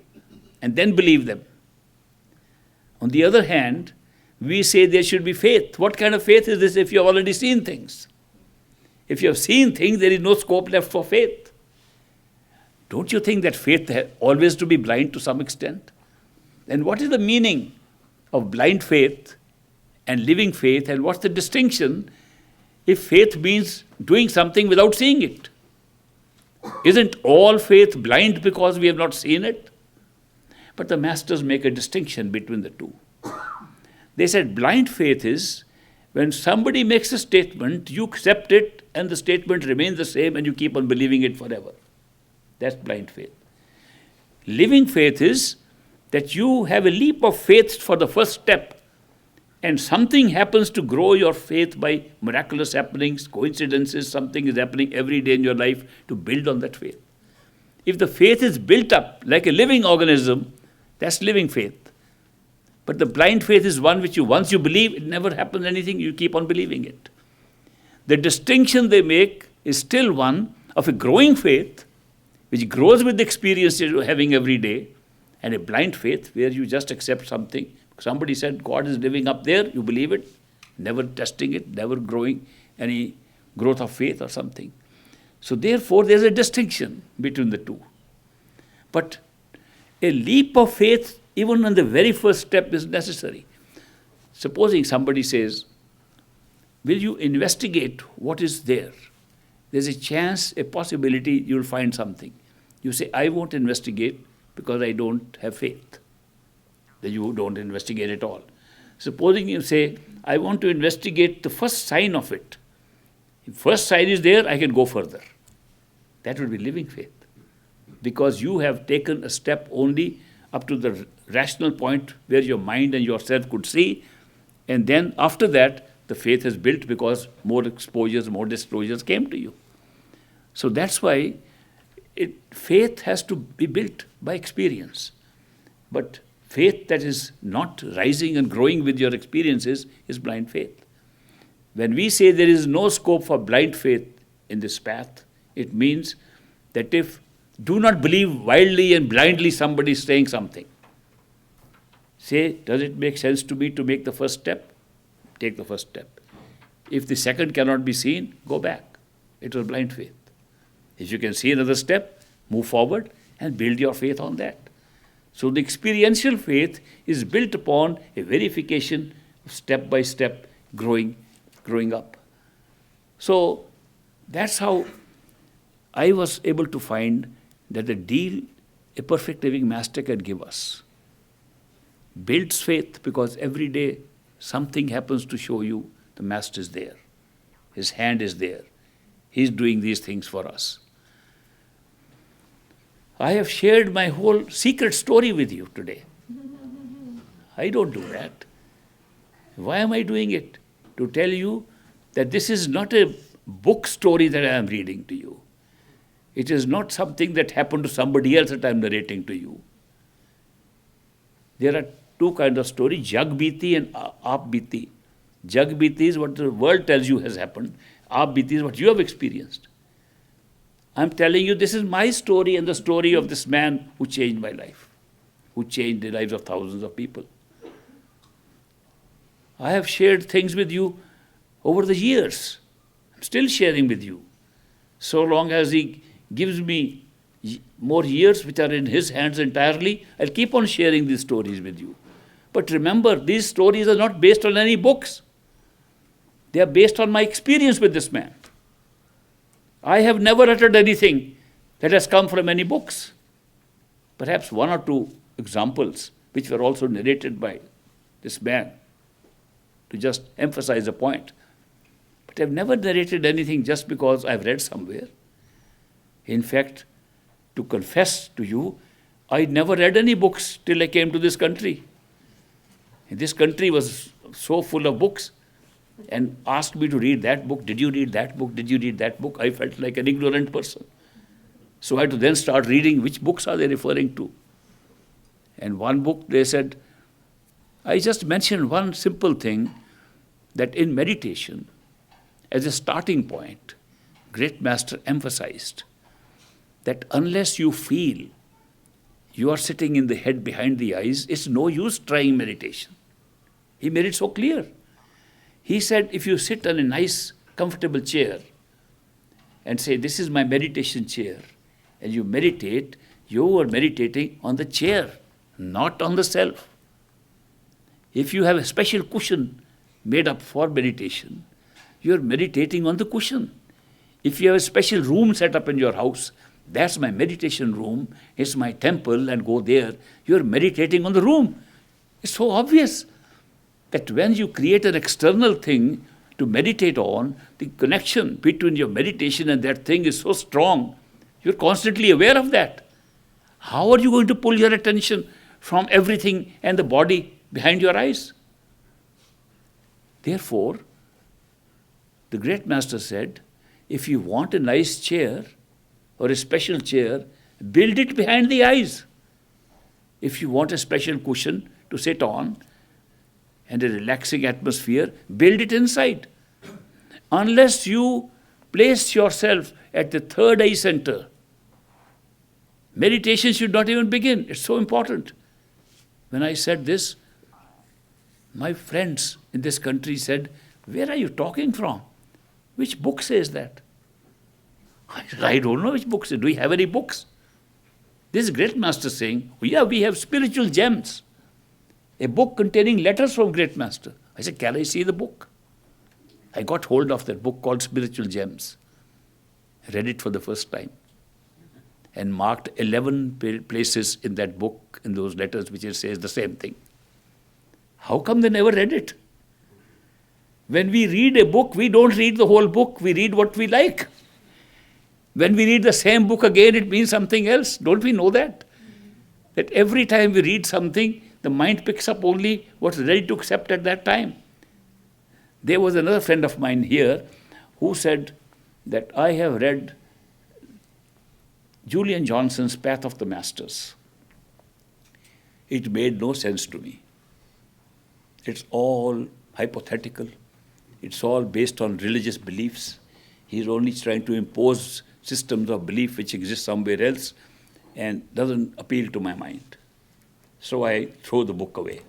and then believe them. On the other hand, we say there should be faith. What kind of faith is this if you have already seen things? If you have seen things, there is no scope left for faith. Don't you think that faith has always to be blind to some extent? Then what is the meaning of blind faith and living faith, and what's the distinction if faith means doing something without seeing it? Isn't all faith blind because we have not seen it? But the masters make a distinction between the two. They said blind faith is when somebody makes a statement, you accept it, and the statement remains the same, and you keep on believing it forever. That's blind faith. Living faith is that you have a leap of faith for the first step, and something happens to grow your faith by miraculous happenings, coincidences, something is happening every day in your life to build on that faith. If the faith is built up like a living organism, that's living faith. But the blind faith is one which once you believe, it never happens anything, you keep on believing it. The distinction they make is still one of a growing faith, which grows with the experience you're having every day, and a blind faith where you just accept something. Somebody said God is living up there, you believe it, never testing it, never growing any growth of faith or something. So therefore, there's a distinction between the two. But a leap of faith, even on the very first step, is necessary. Supposing somebody says, "Will you investigate what is there?" There's a chance, a possibility you'll find something. You say, "I won't investigate because I don't have faith." Then you don't investigate at all. Supposing you say, "I want to investigate the first sign of it. If first sign is there, I can go further." That would be living faith. Because you have taken a step only up to the rational point where your mind and yourself could see, and then after that, The faith is built because more exposures, more disclosures came to you. So that's why faith has to be built by experience. But faith that is not rising and growing with your experiences is blind faith. When we say there is no scope for blind faith in this path, it means that do not believe wildly and blindly somebody is saying something. Say, does it make sense to me to make the first step? Take the first step. If the second cannot be seen, go back. It was blind faith. If you can see another step, move forward and build your faith on that. So the experiential faith is built upon a verification, step by step, growing up. So that's how I was able to find that the deal a perfect living master can give us builds faith, because every day something happens to show you the master is there. His hand is there. He's doing these things for us. I have shared my whole secret story with you today. I don't do that. Why am I doing it? To tell you that this is not a book story that I am reading to you. It is not something that happened to somebody else that I am narrating to you. There are two kinds of story, Jagbiti and Aapbiti. Jagbiti is what the world tells you has happened. Aapbiti is what you have experienced. I'm telling you, this is my story and the story of this man who changed my life, who changed the lives of thousands of people. I have shared things with you over the years. I'm still sharing with you. So long as he gives me more years which are in his hands entirely, I'll keep on sharing these stories with you. But remember, these stories are not based on any books. They are based on my experience with this man. I have never uttered anything that has come from any books. Perhaps one or two examples which were also narrated by this man to just emphasize a point. But I've never narrated anything just because I've read somewhere. In fact, to confess to you, I never read any books till I came to this country. And this country was so full of books and asked me to read that book. Did you read that book? Did you read that book? I felt like an ignorant person. So I had to then start reading which books are they referring to. And one book they said, I just mentioned one simple thing, that in meditation, as a starting point, great master emphasized that unless you feel you are sitting in the head behind the eyes, it's no use trying meditation. He made it so clear. He said, if you sit on a nice, comfortable chair and say, this is my meditation chair, and you meditate, you are meditating on the chair, not on the self. If you have a special cushion made up for meditation, you are meditating on the cushion. If you have a special room set up in your house, that's my meditation room, it's my temple, and go there, you are meditating on the room. It's so obvious that when you create an external thing to meditate on, the connection between your meditation and that thing is so strong, you're constantly aware of that. How are you going to pull your attention from everything and the body behind your eyes? Therefore, the great master said, if you want a nice chair or a special chair, build it behind the eyes. If you want a special cushion to sit on and a relaxing atmosphere, build it inside. Unless you place yourself at the third eye center, meditation should not even begin. It's so important. When I said this, my friends in this country said, where are you talking from? Which book says that? I said, I don't know which book says. Do we have any books? This great master saying, oh, yeah, we have spiritual gems. A book containing letters from great master. I said, can I see the book? I got hold of that book called Spiritual Gems. Read it for the first time. And marked 11 places in that book, in those letters, which it says the same thing. How come they never read it? When we read a book, we don't read the whole book. We read what we like. When we read the same book again, it means something else. Don't we know that? That every time we read something, the mind picks up only what's ready to accept at that time. There was another friend of mine here who said that I have read Julian Johnson's Path of the Masters. It made no sense to me. It's all hypothetical. It's all based on religious beliefs. He's only trying to impose systems of belief which exist somewhere else and doesn't appeal to my mind. So I throw the book away.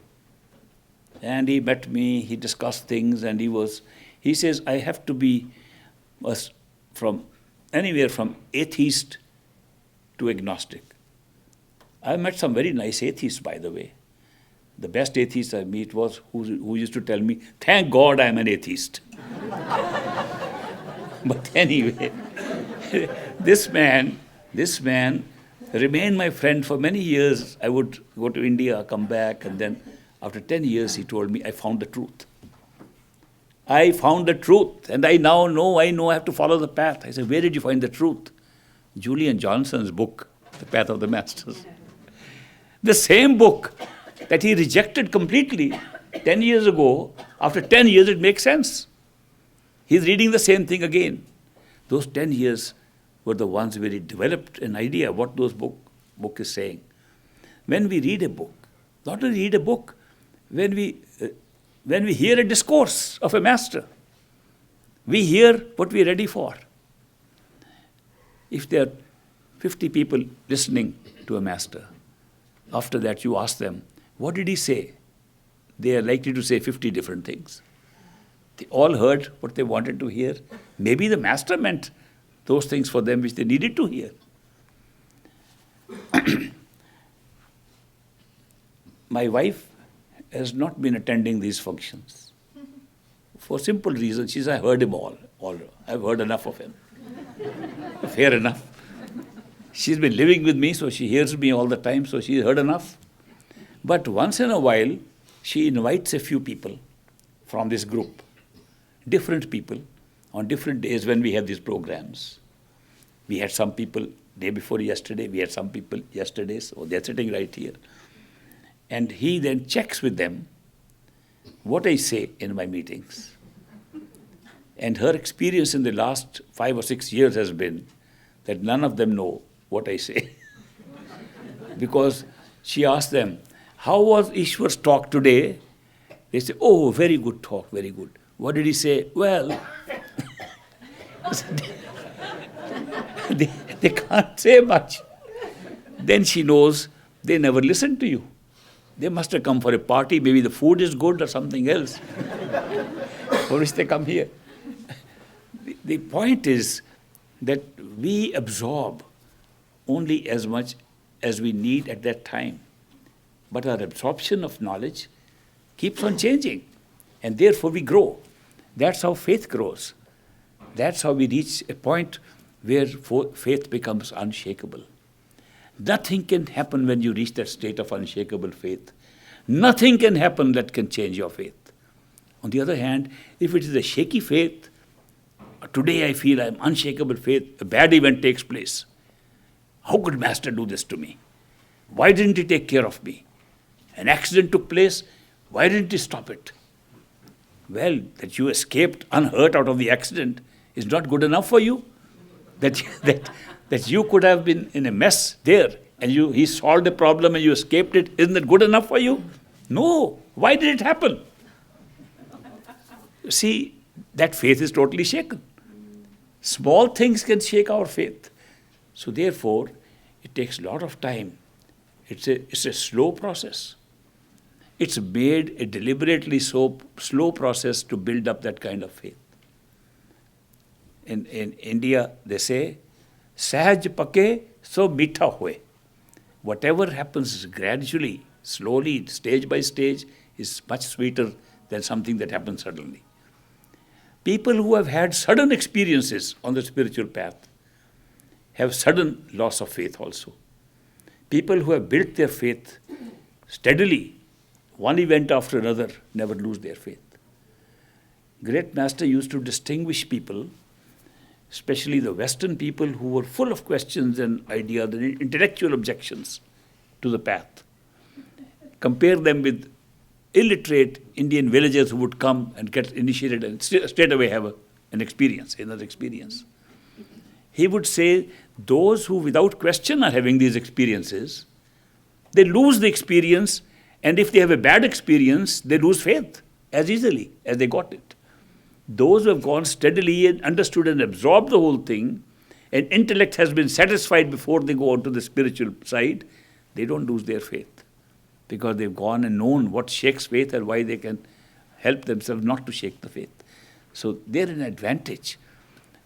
And he met me, he discussed things, and he says, I have to be from anywhere from atheist to agnostic. I met some very nice atheists, by the way. The best atheist I meet was who used to tell me, thank God I'm an atheist. But anyway, this man remained my friend for many years. I would go to India, come back, and then after 10 years he told me, I found the truth. I found the truth, and I now know I have to follow the path. I said, where did you find the truth? Julian Johnson's book, The Path of the Masters. The same book that he rejected completely 10 years ago, after 10 years it makes sense. He's reading the same thing again. Those 10 years were the ones where he developed an idea what those book is saying. When we read a book, not only read a book, when we hear a discourse of a master, we hear what we're ready for. If there are 50 people listening to a master, after that you ask them, what did he say? They are likely to say 50 different things. They all heard what they wanted to hear. Maybe the master meant those things for them which they needed to hear. My wife has not been attending these functions. For simple reasons, she says, I heard him all. I've heard enough of him. Fair enough. She's been living with me, so she hears me all the time, so she's heard enough. But once in a while, she invites a few people from this group, different people, on different days when we have these programs. We had some people day before yesterday, we had some people yesterday, so they're sitting right here. And he then checks with them what I say in my meetings. And her experience in the last 5 or 6 years has been that none of them know what I say. Because she asked them, how was Ishwar's talk today? They say, oh, very good talk, very good. What did he say? Well, they can't say much. Then she knows they never listen to you. They must have come for a party, maybe the food is good or something else. For which they come here. The point is that we absorb only as much as we need at that time. But our absorption of knowledge keeps on changing. And therefore we grow. That's how faith grows. That's how we reach a point where faith becomes unshakable. Nothing can happen when you reach that state of unshakable faith. Nothing can happen that can change your faith. On the other hand, if it is a shaky faith, today I feel I'm unshakable faith, a bad event takes place. How could Master do this to me? Why didn't he take care of me? An accident took place, why didn't he stop it? Well, that you escaped unhurt out of the accident is not good enough for you. That you could have been in a mess there and he solved a problem and you escaped it, isn't that good enough for you? No. Why did it happen? See, that faith is totally shaken. Small things can shake our faith. So therefore, it takes a lot of time. It's a slow process. It's made a deliberately slow process to build up that kind of faith. In India, they say, Sahaj pake, so meetha hoye. Whatever happens gradually, slowly, stage by stage, is much sweeter than something that happens suddenly. People who have had sudden experiences on the spiritual path have sudden loss of faith also. People who have built their faith steadily, one event after another, never lose their faith. Great Master used to distinguish people, especially the Western people who were full of questions and ideas and intellectual objections to the path. Compare them with illiterate Indian villagers who would come and get initiated and straight away have an experience, another experience. He would say those who without question are having these experiences, they lose the experience, and if they have a bad experience, they lose faith as easily as they got it. Those who have gone steadily and understood and absorbed the whole thing, and intellect has been satisfied before they go on to the spiritual side, they don't lose their faith, because they've gone and known what shakes faith and why they can help themselves not to shake the faith. So they're an advantage.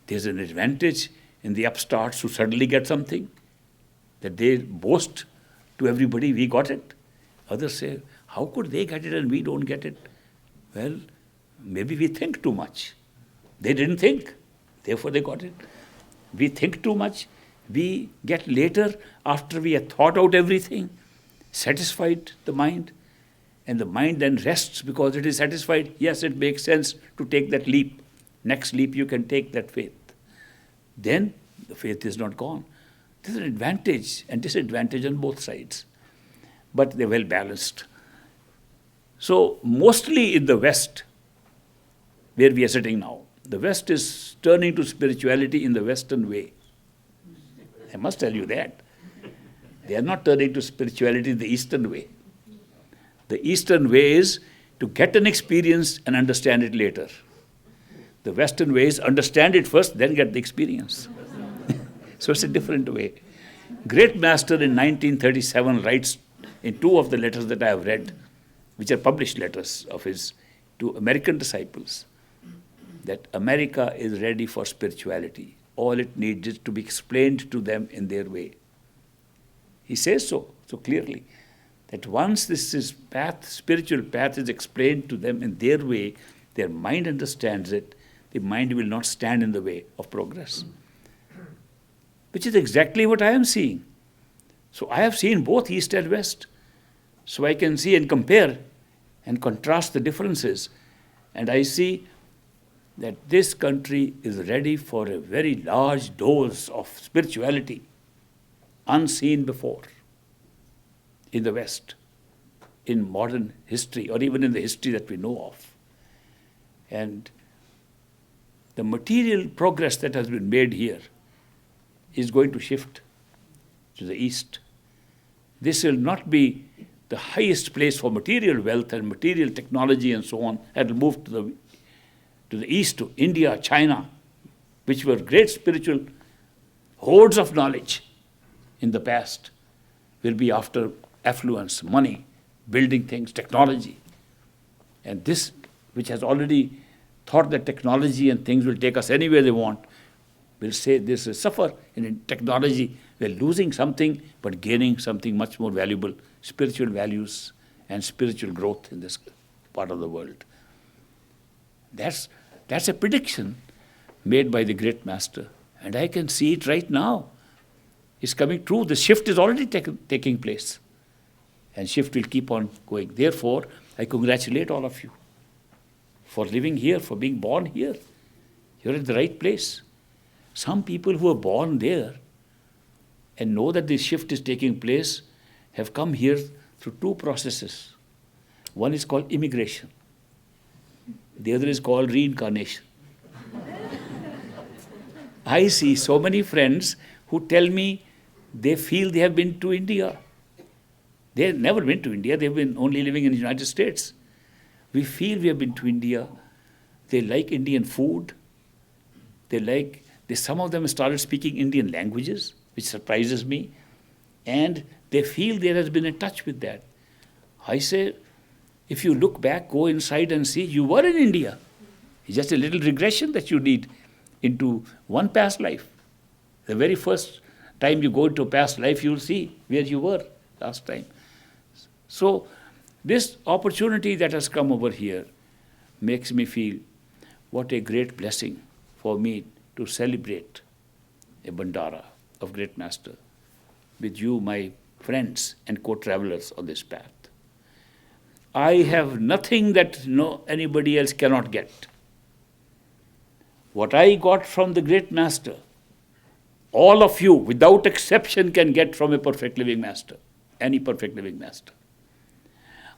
There's an advantage in the upstarts who suddenly get something, that they boast to everybody, we got it. Others say, how could they get it and we don't get it? Well, maybe we think too much. They didn't think, therefore they got it. We think too much. We get later, after we have thought out everything, satisfied the mind, and the mind then rests because it is satisfied. Yes, it makes sense to take that leap. Next leap you can take that faith. Then the faith is not gone. There's an advantage and disadvantage on both sides, but they're well balanced. So mostly in the West, where we are sitting now, the West is turning to spirituality in the Western way. I must tell you that. They are not turning to spirituality the Eastern way. The Eastern way is to get an experience and understand it later. The Western way is understand it first, then get the experience. So it's a different way. Great Master in 1937 writes in two of the letters that I have read, which are published letters of his to American disciples, that America is ready for spirituality. All it needs is to be explained to them in their way. He says so clearly, that once this is spiritual path is explained to them in their way, their mind understands it, the mind will not stand in the way of progress. Which is exactly what I am seeing. So I have seen both East and West. So I can see and compare and contrast the differences. And I see that this country is ready for a very large dose of spirituality, unseen before in the West, in modern history, or even in the history that we know of. And the material progress that has been made here is going to shift to the East. This will not be the highest place for material wealth and material technology and so on. It will move to the East, to India, China, which were great spiritual hoards of knowledge in the past, will be after affluence, money, building things, technology. And this, which has already thought that technology and things will take us anywhere they want, will say this is suffer in technology. We're losing something, but gaining something much more valuable, spiritual values and spiritual growth in this part of the world. That's a prediction made by the great master. And I can see it right now. It's coming true. The shift is already taking place. And shift will keep on going. Therefore, I congratulate all of you for living here, for being born here. You're at the right place. Some people who are born there and know that this shift is taking place have come here through two processes. One is called immigration. The other is called reincarnation. I see so many friends who tell me they feel they have been to India. They have never been to India. They've been only living in the United States. We feel we have been to India. They like Indian food. Some of them started speaking Indian languages, which surprises me. And they feel there has been a touch with that. I say, if you look back, go inside and see, you were in India. It's just a little regression that you need into one past life. The very first time you go into a past life, you'll see where you were last time. So this opportunity that has come over here makes me feel what a great blessing for me to celebrate a bandara of great master with you, my friends and co-travelers on this path. I have nothing that anybody else cannot get. What I got from the great master, all of you, without exception, can get from a perfect living master, any perfect living master.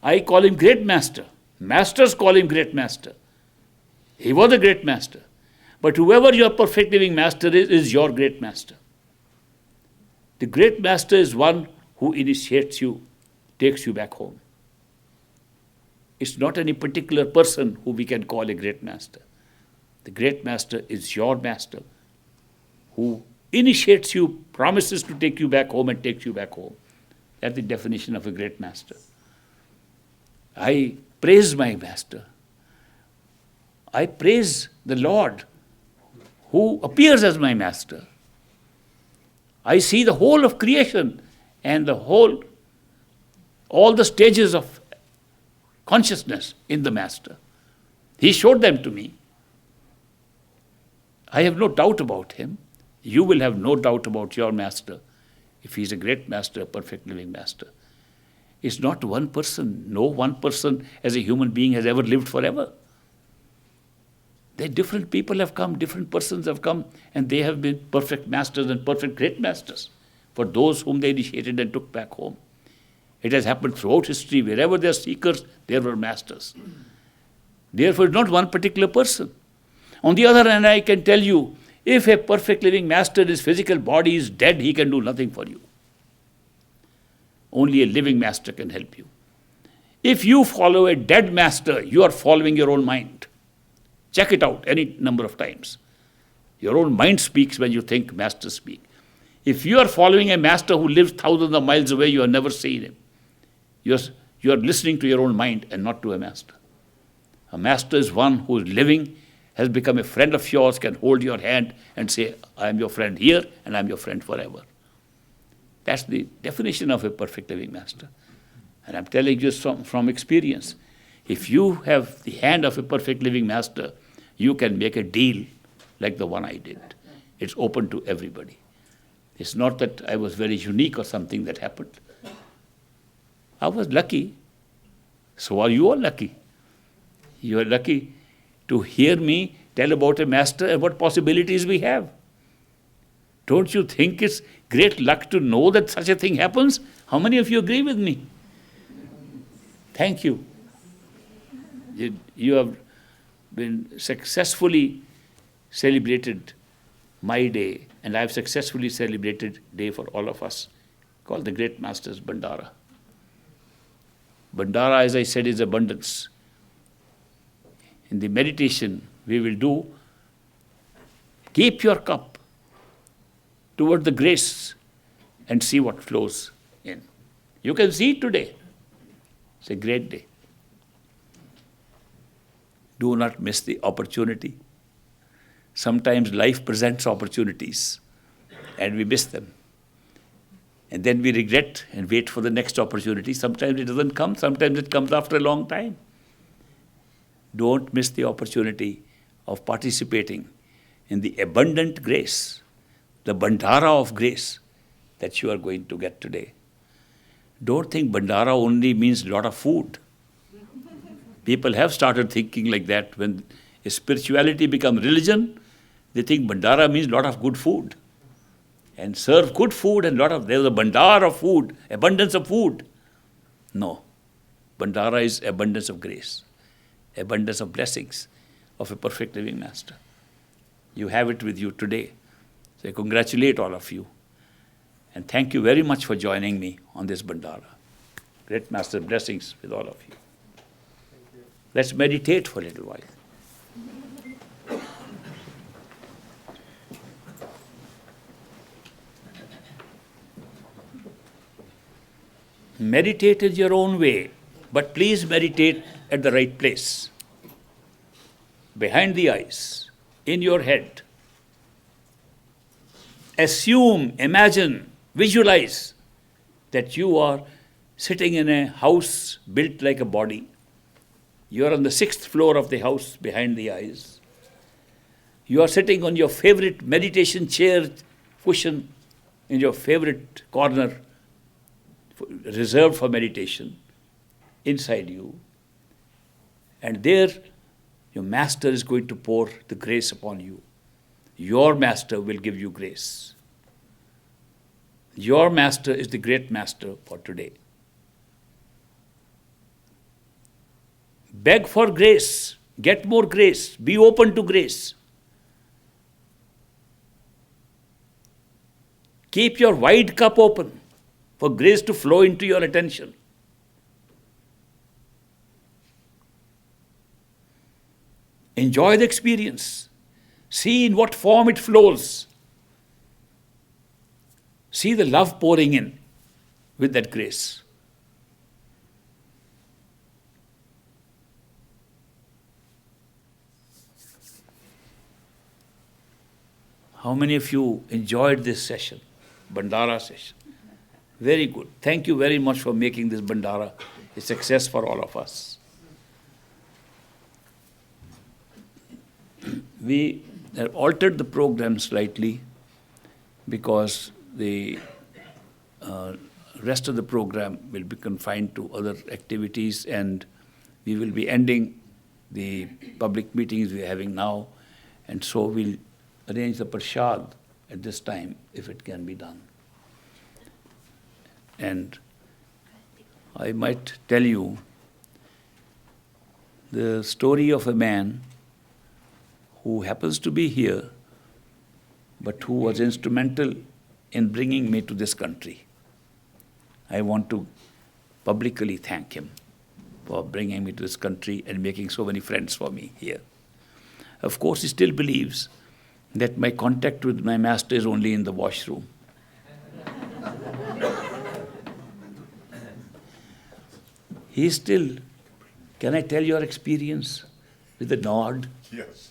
I call him great master. Masters call him great master. He was a great master. But whoever your perfect living master is your great master. The great master is one who initiates you, takes you back home. It's not any particular person who we can call a great master. The great master is your master who initiates you, promises to take you back home and takes you back home. That's the definition of a great master. I praise my master. I praise the Lord who appears as my master. I see the whole of creation and all the stages of consciousness in the master. He showed them to me. I have no doubt about him. You will have no doubt about your master if he is a great master, a perfect living master. It's not one person. No one person as a human being has ever lived forever. Different people have come, different persons have come, and they have been perfect masters and perfect great masters for those whom they initiated and took back home. It has happened throughout history. Wherever there are seekers, there were masters. Therefore, it's not one particular person. On the other hand, I can tell you, if a perfect living master, his physical body is dead, he can do nothing for you. Only a living master can help you. If you follow a dead master, you are following your own mind. Check it out any number of times. Your own mind speaks when you think masters speak. If you are following a master who lives thousands of miles away, you have never seen him. You are listening to your own mind and not to a master. A master is one who is living, has become a friend of yours, can hold your hand and say, I am your friend here and I am your friend forever. That's the definition of a perfect living master. And I'm telling you from experience. If you have the hand of a perfect living master, you can make a deal like the one I did. It's open to everybody. It's not that I was very unique or something that happened. I was lucky. So are you all lucky. You are lucky to hear me tell about a master and what possibilities we have. Don't you think it's great luck to know that such a thing happens? How many of you agree with me? Thank you. You have been successfully celebrated my day, and I have successfully celebrated day for all of us, called the Great Master's Bandara. Bandara, as I said, is abundance. In the meditation we will do, keep your cup toward the grace and see what flows in. You can see it today. It's a great day. Do not miss the opportunity. Sometimes life presents opportunities and we miss them. And then we regret and wait for the next opportunity. Sometimes it doesn't come, sometimes it comes after a long time. Don't miss the opportunity of participating in the abundant grace, the bandara of grace that you are going to get today. Don't think bandara only means a lot of food. People have started thinking like that. When spirituality becomes religion, they think bandara means a lot of good food. And serve good food and there's a bandara of food, abundance of food. No. Bandara is abundance of grace, abundance of blessings of a perfect living master. You have it with you today. So I congratulate all of you. And thank you very much for joining me on this bandara. Great master blessings with all of you. Let's meditate for a little while. Meditate in your own way, but please meditate at the right place. Behind the eyes, in your head. Assume, imagine, visualize that you are sitting in a house built like a body. You are on the 6th floor of the house behind the eyes. You are sitting on your favorite meditation chair, cushion, in your favorite corner, reserved for meditation, inside you. And there, your master is going to pour the grace upon you. Your master will give you grace. Your master is the great master for today. Beg for grace. Get more grace. Be open to grace. Keep your wide cup open for grace to flow into your attention. Enjoy the experience. See in what form it flows. See the love pouring in with that grace. How many of you enjoyed this session, bandara session? Very good. Thank you very much for making this bandara a success for all of us. We have altered the program slightly because the rest of the program will be confined to other activities, and we will be ending the public meetings we are having now, and so we'll arrange the prashad at this time if it can be done. And I might tell you the story of a man who happens to be here, but who was instrumental in bringing me to this country. I want to publicly thank him for bringing me to this country and making so many friends for me here. Of course, he still believes that my contact with my master is only in the washroom. He still, can I tell your experience with a nod? Yes.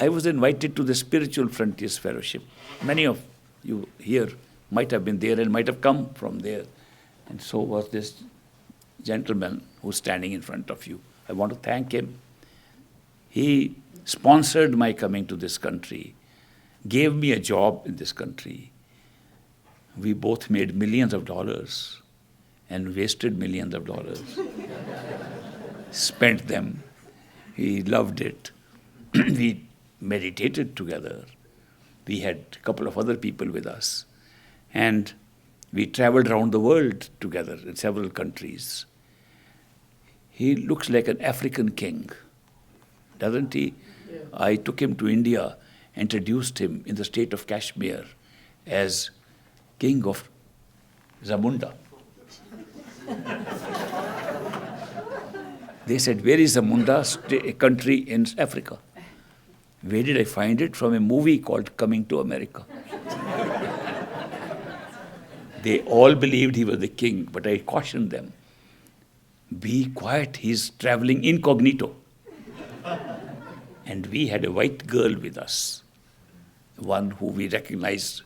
I was invited to the Spiritual Frontiers Fellowship. Many of you here might have been there and might have come from there. And so was this gentleman who's standing in front of you. I want to thank him. He sponsored my coming to this country, gave me a job in this country. We both made millions of dollars and wasted millions of dollars. Spent them. He loved it. We meditated together. We had a couple of other people with us. And we traveled around the world together in several countries. He looks like an African king, doesn't he? Yeah. I took him to India, introduced him in the state of Kashmir as king of Zamunda. They said, where is Zamunda, a country in Africa? Where did I find it? From a movie called Coming to America. They all believed he was the king, but I cautioned them, be quiet, he's traveling incognito. And we had a white girl with us, one who we recognized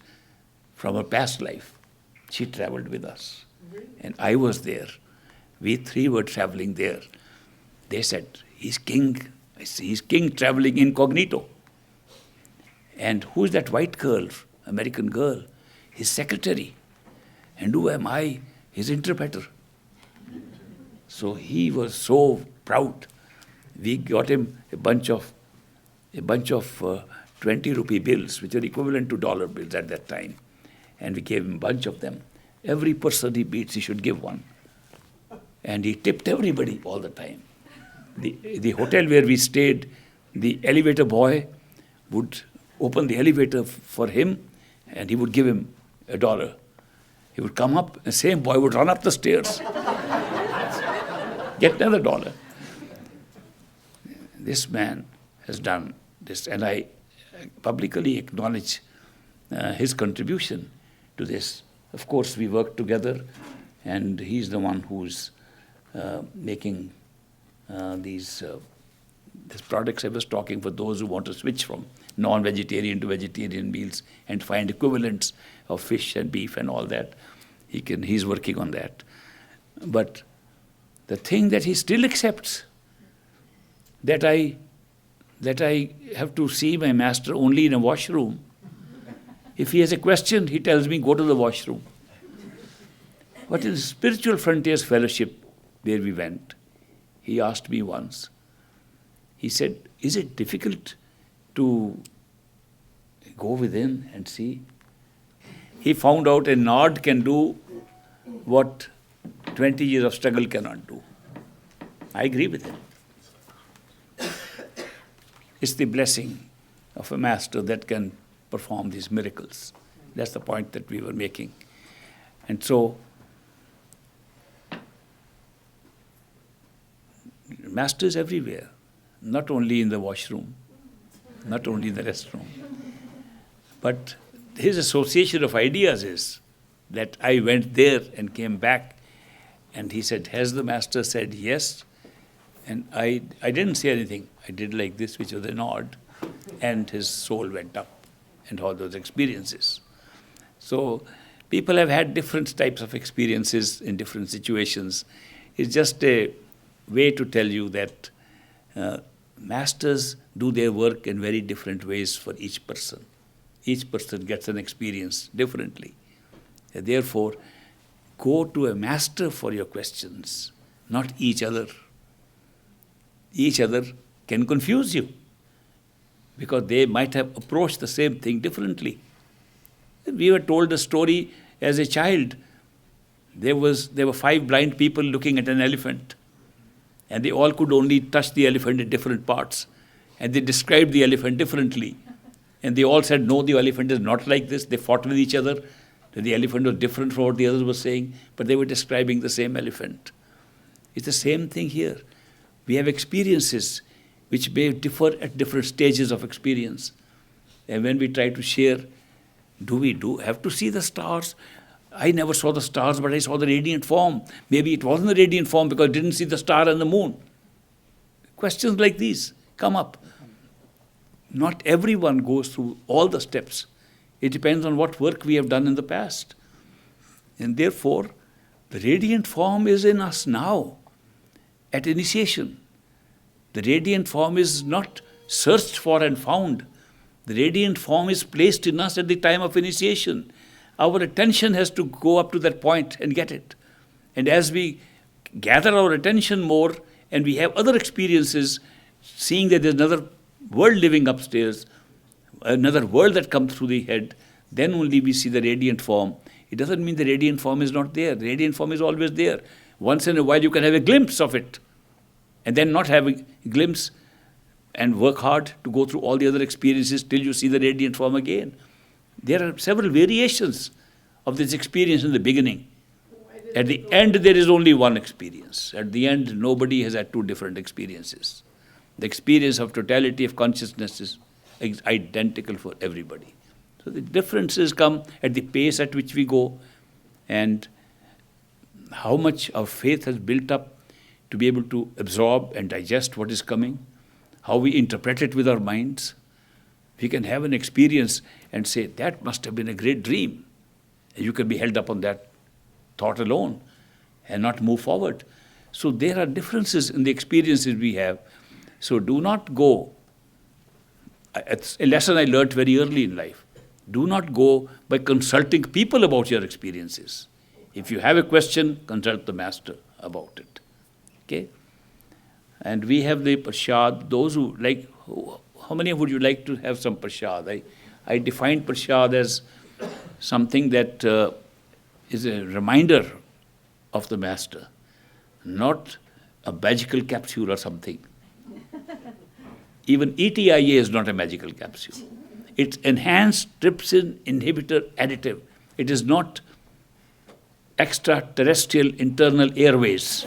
from her past life. She traveled with us. And I was there. We three were traveling there. They said, he's king. I see, he's king traveling incognito. And who's that white girl, American girl? His secretary. And who am I? His interpreter. So he was so proud. We got him a bunch of 20 rupee bills, which are equivalent to dollar bills at that time. And we gave him a bunch of them. Every person he meets, he should give one. And he tipped everybody all the time. The hotel where we stayed, the elevator boy would open the elevator for him, and he would give him $1. He would come up, the same boy would run up the stairs, get another $1. This man has done this, and I publicly acknowledge his contribution to this. Of course, we work together, and he's the one who's making these products I was talking for those who want to switch from non-vegetarian to vegetarian meals and find equivalents of fish and beef and all that. He's working on that. But the thing that he still accepts, that I have to see my master only in a washroom. If he has a question, he tells me, go to the washroom. But in the Spiritual Frontiers Fellowship, where we went, he asked me once, he said, is it difficult to go within and see? He found out a nod can do what 20 years of struggle cannot do. I agree with him. It's the blessing of a master that can perform these miracles. That's the point that we were making. And so, master is everywhere, not only in the washroom, not only in the restroom. But his association of ideas is that I went there and came back, and he said, has the master said yes? And I didn't say anything. I did like this, which was a nod, and his soul went up, and all those experiences. So people have had different types of experiences in different situations. It's just a way to tell you that masters do their work in very different ways for each person. Each person gets an experience differently. Therefore, go to a master for your questions, not each other. Each other can confuse you because they might have approached the same thing differently. We were told a story as a child. There were 5 blind people looking at an elephant, and they all could only touch the elephant in different parts, and they described the elephant differently. And they all said, no, the elephant is not like this. They fought with each other. The elephant was different from what the others were saying, but they were describing the same elephant. It's the same thing here. We have experiences which may differ at different stages of experience. And when we try to share, do we have to see the stars? I never saw the stars, but I saw the radiant form. Maybe it wasn't the radiant form because I didn't see the star and the moon. Questions like these come up. Not everyone goes through all the steps. It depends on what work we have done in the past. And therefore, the radiant form is in us now, at initiation. The radiant form is not searched for and found. The radiant form is placed in us at the time of initiation. Our attention has to go up to that point and get it. And as we gather our attention more and we have other experiences, seeing that there's another world living upstairs, another world that comes through the head, then only we see the radiant form. It doesn't mean the radiant form is not there. The radiant form is always there. Once in a while you can have a glimpse of it, and then not have a glimpse and work hard to go through all the other experiences till you see the radiant form again. There are several variations of this experience in the beginning. At the end, there is only one experience. At the end, nobody has had 2 different experiences. The experience of totality of consciousness is identical for everybody. So the differences come at the pace at which we go and how much our faith has built up to be able to absorb and digest what is coming, how we interpret it with our minds. We can have an experience and say, that must have been a great dream. And you can be held up on that thought alone and not move forward. So there are differences in the experiences we have. So do not go. It's a lesson I learned very early in life. Do not go by consulting people about your experiences. If you have a question, consult the master about it. Okay? And we have the prasad. Those who like, how many would you like to have some prasad? I define prasad as something that is a reminder of the master, not a magical capsule or something. Even ETIA is not a magical capsule. It's enhanced trypsin inhibitor additive. It is not extraterrestrial internal airways.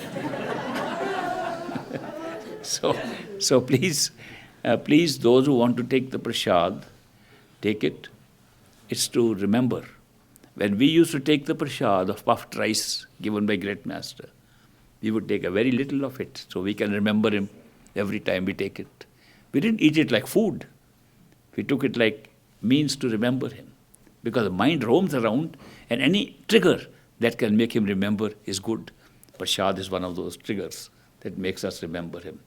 So please, those who want to take the prasad, take it. It's to remember. When we used to take the prasad of puffed rice given by Great Master, we would take a very little of it so we can remember him every time we take it. We didn't eat it like food. We took it like means to remember him. Because the mind roams around and any trigger that can make him remember is good. Prasad is one of those triggers that makes us remember him.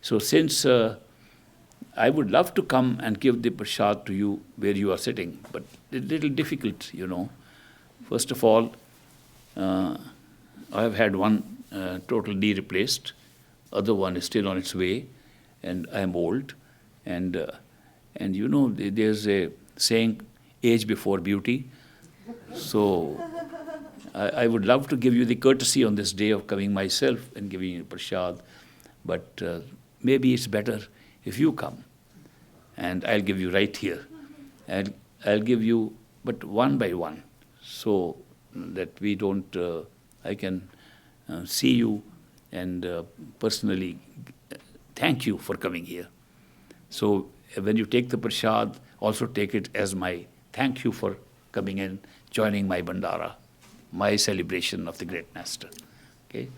So since I would love to come and give the prasad to you where you are sitting, but it's a little difficult, you know. First of all, I have had one total knee replaced. Other one is still on its way, and I am old. And you know, there's a saying, age before beauty. So I would love to give you the courtesy on this day of coming myself and giving you prasad, but maybe it's better if you come, and I'll give you right here. And I'll give you, but one by one, so that we don't, I can see you and personally thank you for coming here. So when you take the prasad, also take it as my thank you for coming and joining my bandara, my celebration of the great master. Okay.